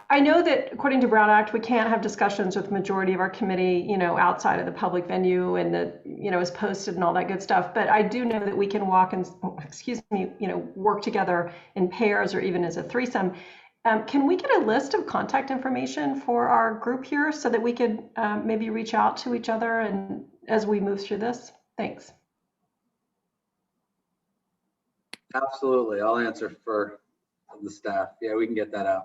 I know that according to Brown Act, we can't have discussions with the majority of our committee, outside of the public venue and that, is posted and all that good stuff. But I do know that we can work together in pairs or even as a threesome. Can we get a list of contact information for our group here so that we could maybe reach out to each other and as we move through this? Thanks. Absolutely. I'll answer for the staff. Yeah, we can get that out.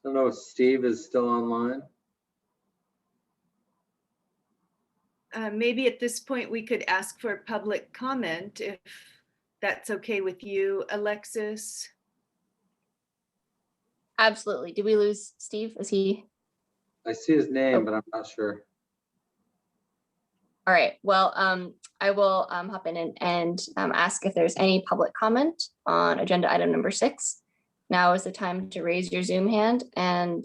I don't know if Steve is still online. Maybe at this point we could ask for public comment if that's okay with you, Alexis. Absolutely. Did we lose Steve? Is he? I see his name, but I'm not sure. All right. Well, I will hop in and ask if there's any public comment on agenda item number 6. Now is the time to raise your Zoom hand, and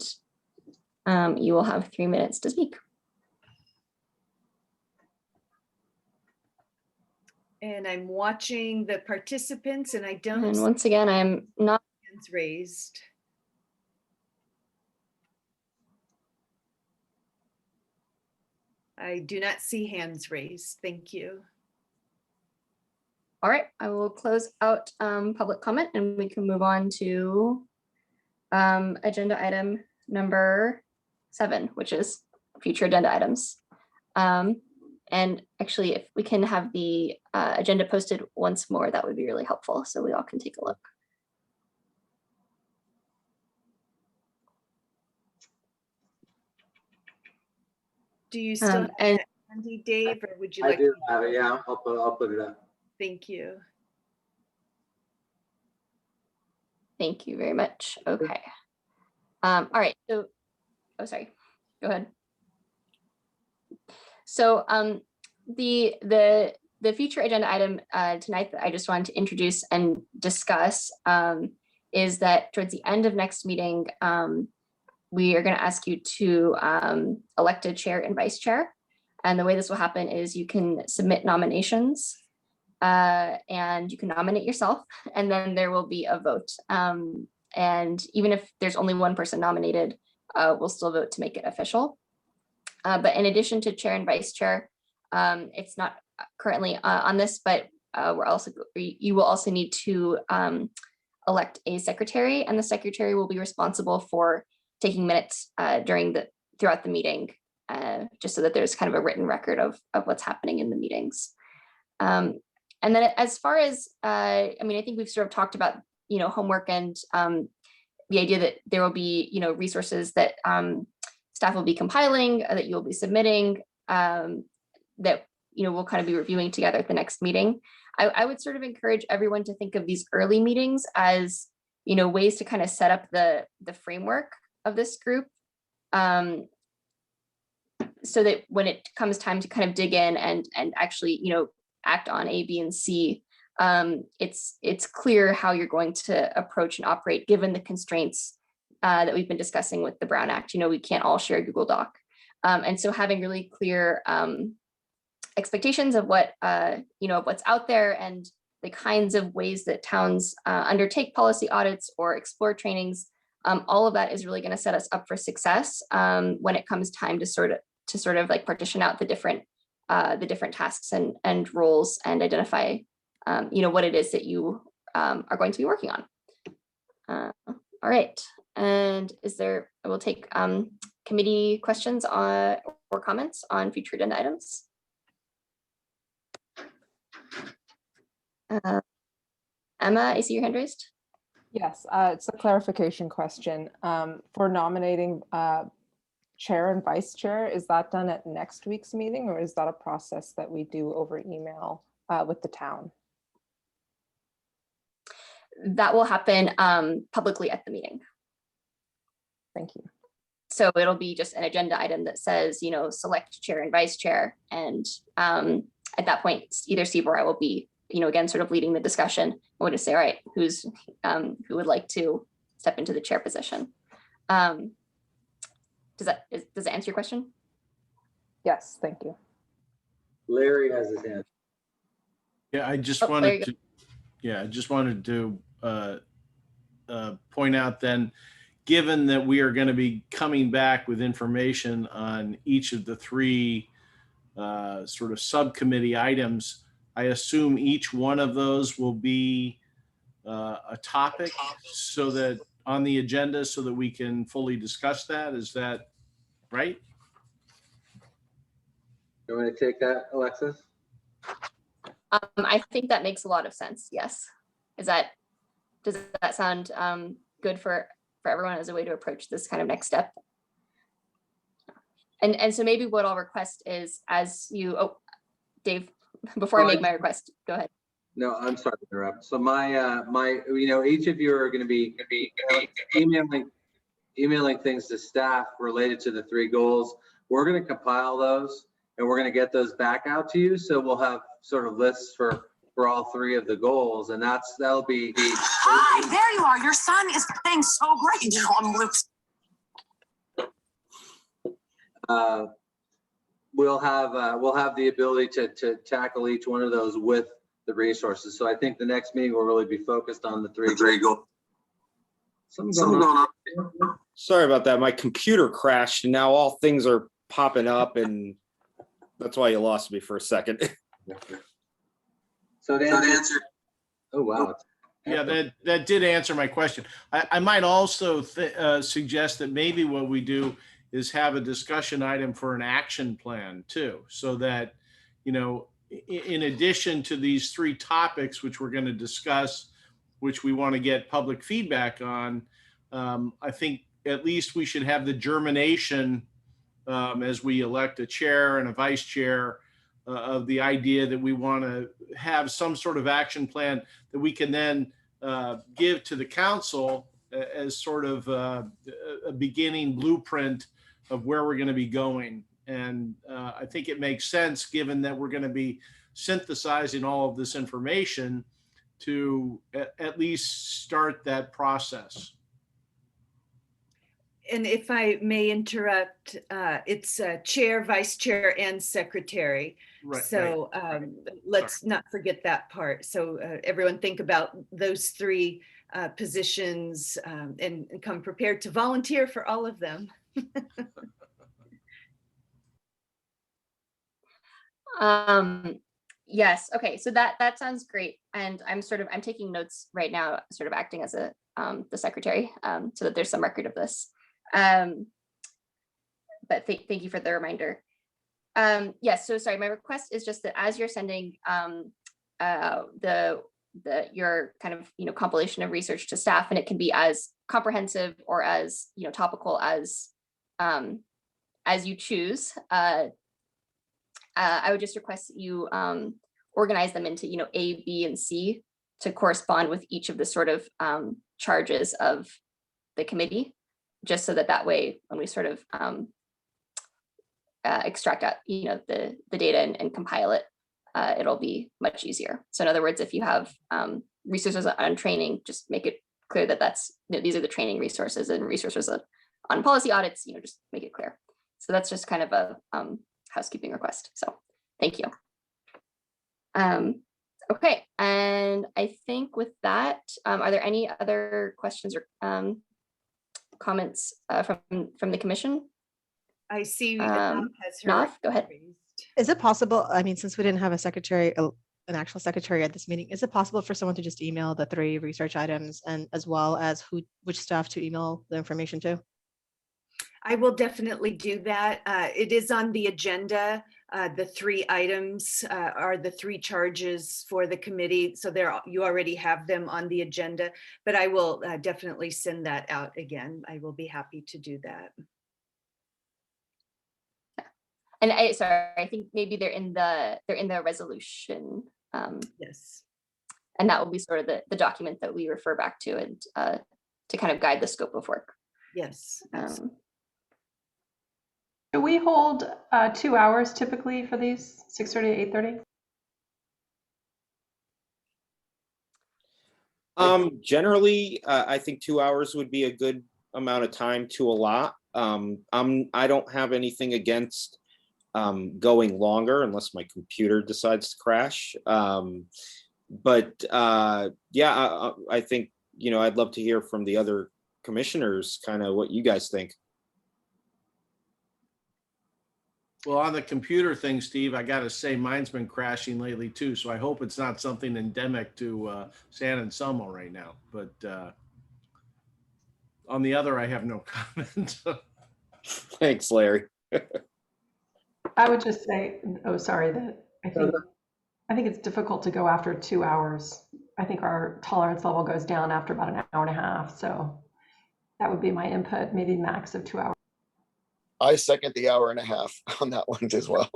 you will have 3 minutes to speak. And I'm watching the participants, and I don't And see once again, I'm not. hands raised. I do not see hands raised. Thank you. All right, I will close out public comment and we can move on to agenda item number 7, which is future agenda items. And actually, if we can have the agenda posted once more, that would be really helpful so we all can take a look. Do you still have And it handy, Dave, or would you I like? do have it, yeah, I'll put it up. Thank you. thank you very much. Okay. All right. So, oh, sorry. Go ahead. So, the future agenda item tonight that I just wanted to introduce and discuss is that towards the end of next meeting, we are going to ask you to elect a chair and vice chair. And the way this will happen is you can submit nominations and you can nominate yourself, and then there will be a vote. And even if there's only one person nominated, we'll still vote to make it official. But in addition to chair and vice chair, it's not currently on this, but you will also need to elect a secretary, and the secretary will be responsible for taking minutes throughout the meeting, just so that there's kind of a written record of what's happening in the meetings. And then as far as, I think we've sort of talked about, homework and the idea that there will be, resources that staff will be compiling, that you'll be submitting, that, we'll kind of be reviewing together at the next meeting. I would sort of encourage everyone to think of these early meetings as, ways to kind of set up the framework of this group. So that when it comes time to kind of dig in and actually, act on A, B, and C, it's clear how you're going to approach and operate given the constraints that we've been discussing with the Brown Act. We can't all share a Google Doc. And so having really clear expectations of what, of what's out there and the kinds of ways that towns undertake policy audits or explore trainings, all of that is really going to set us up for success when it comes time to sort of like partition out the different tasks and roles and identify, what it is that you are going to be working on. All right. And I will take committee questions or comments on future agenda items. Emma, I see your hand raised. Yes, it's a clarification question. For nominating chair and vice chair, is that done at next week's meeting, or is that a process that we do over email with the town? That will happen publicly at the meeting. Thank you. So it'll be just an agenda item that says, select chair and vice chair. And at that point, either Steve or I will be, again, sort of leading the discussion. We'll just say, all right, who would like to step into the chair position? Does that answer your question? Yes, thank you. Larry has his hand. Yeah, I just Oh, there you wanted to point out then, given that we are going to be coming back with information on each of the three sort of subcommittee items, I assume each one of those will be a topic so that on the agenda so that we can fully discuss that. Is that right? You want to take that, Alexis? I think that makes a lot of sense. Yes. Does that sound good for everyone as a way to approach this kind of next step? And so maybe what I'll request is Dave, before I make my request, go ahead. No, I'm sorry to interrupt. So each of you are going to be emailing things to staff related to the three goals. We're going to compile those and we're going to get those back out to you. So we'll have sort of lists for all three of the goals, and that'll be. Hi, there you are. Your son is playing so great on loops. We'll have the ability to tackle each one of those with the resources. So I think the next meeting will really be focused on the three goals. Something going on. Sorry about that. My computer crashed and now all things are popping up, and that's why you lost me for a second. So to answer. Oh, wow. Yeah, that did answer my question. I might also suggest that maybe what we do is have a discussion item for an action plan too, so that, in addition to these three topics, which we're going to discuss, which we want to get public feedback on, I think at least we should have the germination as we elect a chair and a vice chair, of the idea that we want to have some sort of action plan that we can then give to the council as sort of a beginning blueprint of where we're going to be going. And I think it makes sense, given that we're going to be synthesizing all of this information, to at least start that process. And if I may interrupt, it's chair, vice chair, and secretary. Right. So let's not forget that part. So everyone think about those three positions and come prepared to volunteer for all of them. Yes. Okay. So that sounds great. And I'm taking notes right now, sort of acting as the secretary, so that there's some record of this. But thank you for the reminder. Yes. So sorry, my request is just that as you're sending your kind of, compilation of research to staff, and it can be as comprehensive or as, topical as you choose. I would just request that you organize them into, A, B, and C to correspond with each of the sort of charges of the committee, just so that way when we sort of extract out, the data and compile it, it'll be much easier. So in other words, if you have resources on training, just make it clear that these are the training resources, and resources on policy audits, just make it clear. So that's just kind of a housekeeping request. So thank you. Okay, and I think with that, are there any other questions or comments from the commission? I see Nav has her Nav, go ahead. raised. Is it possible, I mean, since we didn't have an actual secretary at this meeting, is it possible for someone to just email the 3 research items, and as well as which staff to email the information to? I will definitely do that. It is on the agenda. The 3 items are the 3 charges for the committee. So you already have them on the agenda, but I will definitely send that out again. I will be happy to do that. And I think maybe they're in the resolution. Yes. And that will be sort of the document that we refer back to, and to kind of guide the scope of work. Yes. Do we hold 2 hours typically for these, 6:30 to 8:30? Generally, I think 2 hours would be a good amount of time to allot. I don't have anything against going longer unless my computer decides to crash. But yeah, I think, I'd love to hear from the other commissioners, kind of what you guys think. Well, on the computer thing, Steve, I got to say mine's been crashing lately too. So I hope it's not something endemic to San Anselmo right now. But on the other, I have no comment. Thanks, Larry. I would just say, that I think it's difficult to go after 2 hours. I think our tolerance level goes down after about an hour and a half. So that would be my input, maybe max of 2 hours. I second the hour and a half on that one as well.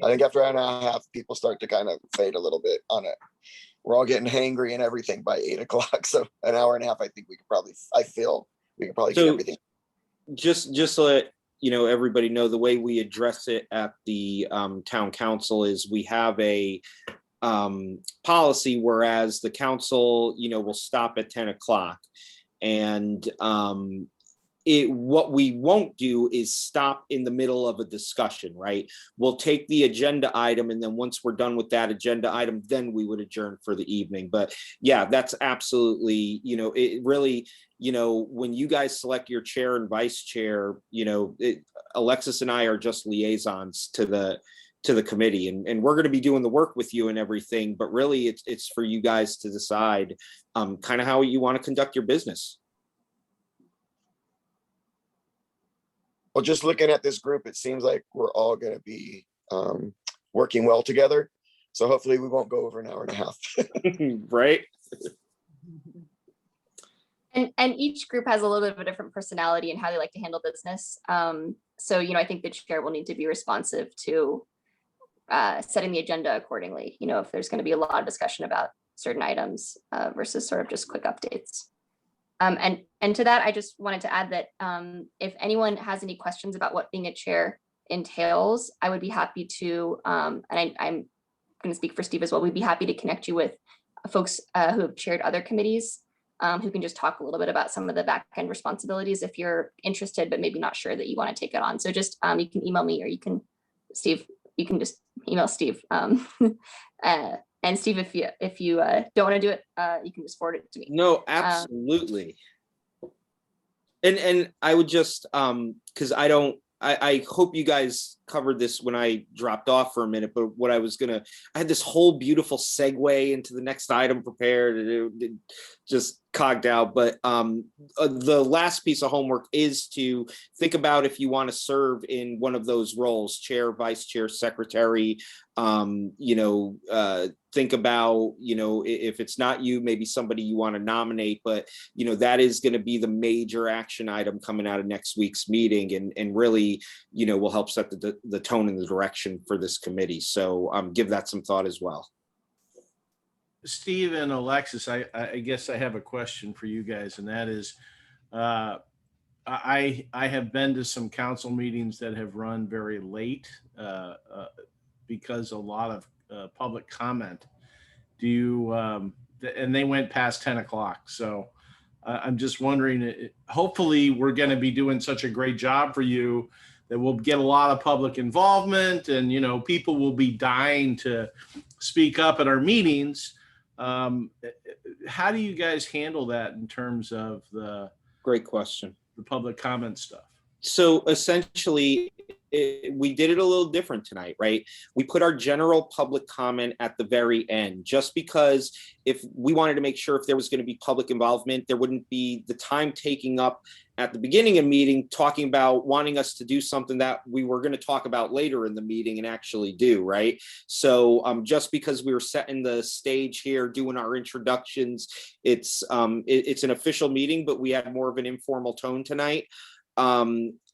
I think after an hour and a half, people start to kind of fade a little bit on it. We're all getting hangry and everything by 8 o'clock. So an hour and a half, I think we could probably get everything. Just to let everybody know, the way we address it at the town council is we have a policy, whereas the council, will stop at 10 o'clock. And what we won't do is stop in the middle of a discussion, right? We'll take the agenda item, and then once we're done with that agenda item, then we would adjourn for the evening. But yeah, that's absolutely, it really, when you guys select your chair and vice chair, Alexis and I are just liaisons to the committee, and we're going to be doing the work with you and everything, but really it's for you guys to decide kind of how you want to conduct your business. Well, just looking at this group, it seems like we're all going to be working well together. So hopefully we won't go over an hour and a half. Right. And each group has a little bit of a different personality and how they like to handle business. So, I think the chair will need to be responsive to setting the agenda accordingly, if there's going to be a lot of discussion about certain items versus sort of just quick updates. And to that, I just wanted to add that if anyone has any questions about what being a chair entails, I would be happy to, and I'm going to speak for Steve as well, we'd be happy to connect you with folks who have chaired other committees who can just talk a little bit about some of the back end responsibilities if you're interested, but maybe not sure that you want to take it on. So just you can email me, or you can, Steve, you can just email Steve. And Steve, if you don't want to do it, you can just forward it to me. No, absolutely. And I would just, because I hope you guys covered this when I dropped off for a minute, but I had this whole beautiful segue into the next item prepared, and it just cogged out. But the last piece of homework is to think about if you want to serve in one of those roles, chair, vice chair, secretary. Think about, if it's not you, maybe somebody you want to nominate, but that is going to be the major action item coming out of next week's meeting, and really, will help set the tone and the direction for this committee. So give that some thought as well. Steve and Alexis, I guess I have a question for you guys, and that is, I have been to some council meetings that have run very late because a lot of public comment. Do you, and they went past 10 o'clock. So I'm just wondering, hopefully we're going to be doing such a great job for you that we'll get a lot of public involvement, and, people will be dying to speak up at our meetings. How do you guys handle that in terms of the Great question. the public comment stuff? So essentially, we did it a little different tonight, right? We put our general public comment at the very end, just because if we wanted to make sure if there was going to be public involvement, there wouldn't be the time taking up at the beginning of the meeting talking about wanting us to do something that we were going to talk about later in the meeting and actually do, right? So just because we were setting the stage here, doing our introductions, it's an official meeting, but we had more of an informal tone tonight.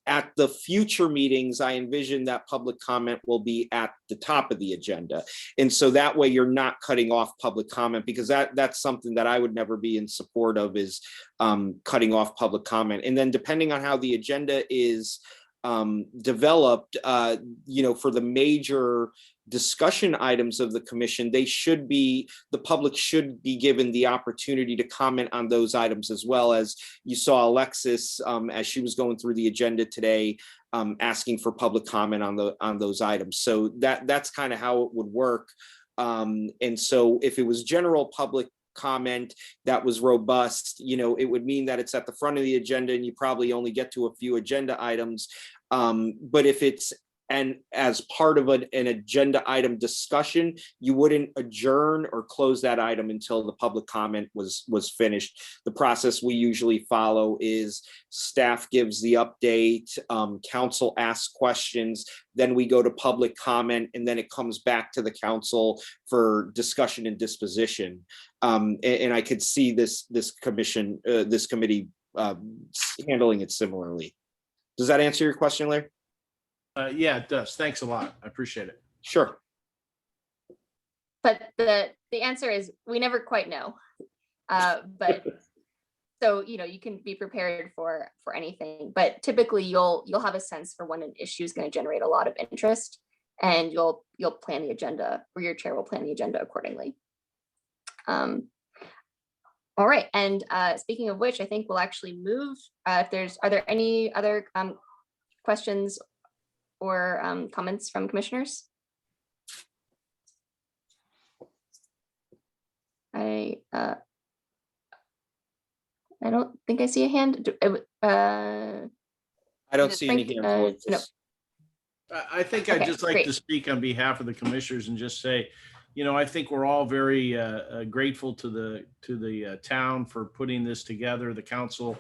At the future meetings, I envision that public comment will be at the top of the agenda. And so that way you're not cutting off public comment, because that's something that I would never be in support of, is cutting off public comment. And then depending on how the agenda is developed, for the major discussion items of the commission, the public should be given the opportunity to comment on those items, as well. As you saw Alexis, as she was going through the agenda today, asking for public comment on those items. So that's kind of how it would work. And so if it was general public comment that was robust, it would mean that it's at the front of the agenda and you probably only get to a few agenda items. But if it's as part of an agenda item discussion, you wouldn't adjourn or close that item until the public comment was finished. The process we usually follow is staff gives the update, council asks questions, then we go to public comment, and then it comes back to the council for discussion and disposition. And I could see this committee handling it similarly. Does that answer your question, Larry? Yeah, it does. Thanks a lot. I appreciate it. Sure. But the answer is we never quite know. But so, you can be prepared for anything, but typically you'll have a sense for when an issue is going to generate a lot of interest, and you'll plan the agenda, or your chair will plan the agenda accordingly. All right. And speaking of which, I think we'll actually move. Are there any other questions or comments from commissioners? I don't think I see a hand. I don't see any hands. No. I think Okay, I'd just like great. to speak on behalf of the commissioners and just say, I think we're all very grateful to the town for putting this together, the council,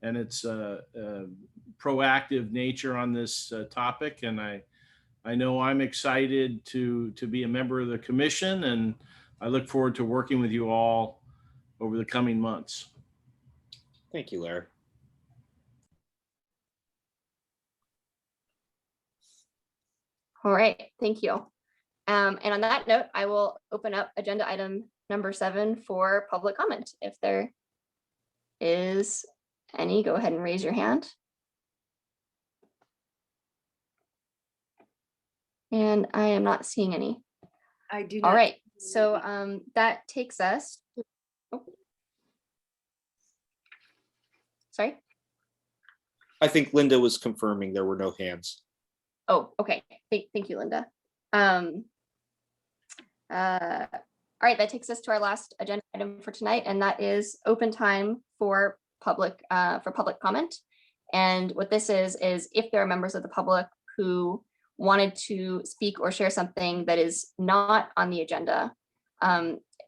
and its proactive nature on this topic. And I know I'm excited to be a member of the commission, and I look forward to working with you all over the coming months. Thank you, Larry. All right, thank you. And on that note, I will open up agenda item number 7 for public comment. If there is any, go ahead and raise your hand. And I am not seeing any. I do All not. right, so that takes us. Oh. Sorry. I think Linda was confirming there were no hands. Oh, okay. Thank you, Linda. All right, that takes us to our last agenda item for tonight, and that is open time for public comment. And what this is if there are members of the public who wanted to speak or share something that is not on the agenda,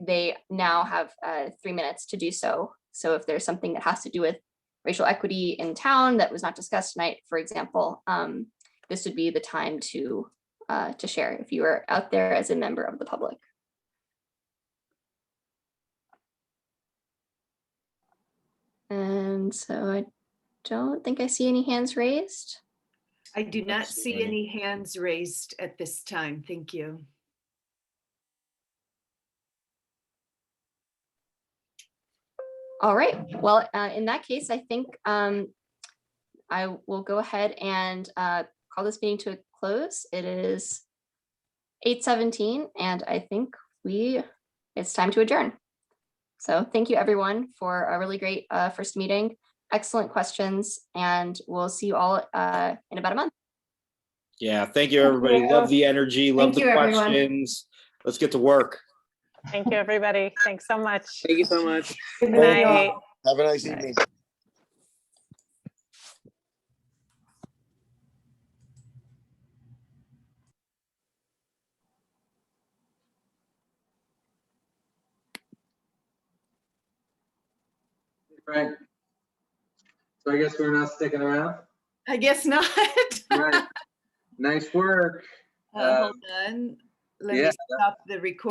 they now have 3 minutes to do so. So if there's something that has to do with racial equity in town that was not discussed tonight, for example, this would be the time to share if you are out there as a member of the public. And so I don't think I see any hands raised. I do not see any hands raised at this time. Thank you. All right, well, in that case, I think I will go ahead and call this meeting to a close. It is 8:17, and I think it's time to adjourn. So thank you, everyone, for a really great first meeting. Excellent questions, and we'll see you all in about a month. Yeah, thank you, everybody. you. Love the energy, love Thank the you, everyone. questions. Let's get to work. Thank you, everybody. Thanks so much. Thank you so much. Good night. Have a nice evening. Frank. So I guess we're not sticking around. I guess not. Right. Nice work. Hold on. Let me yeah. stop the recording.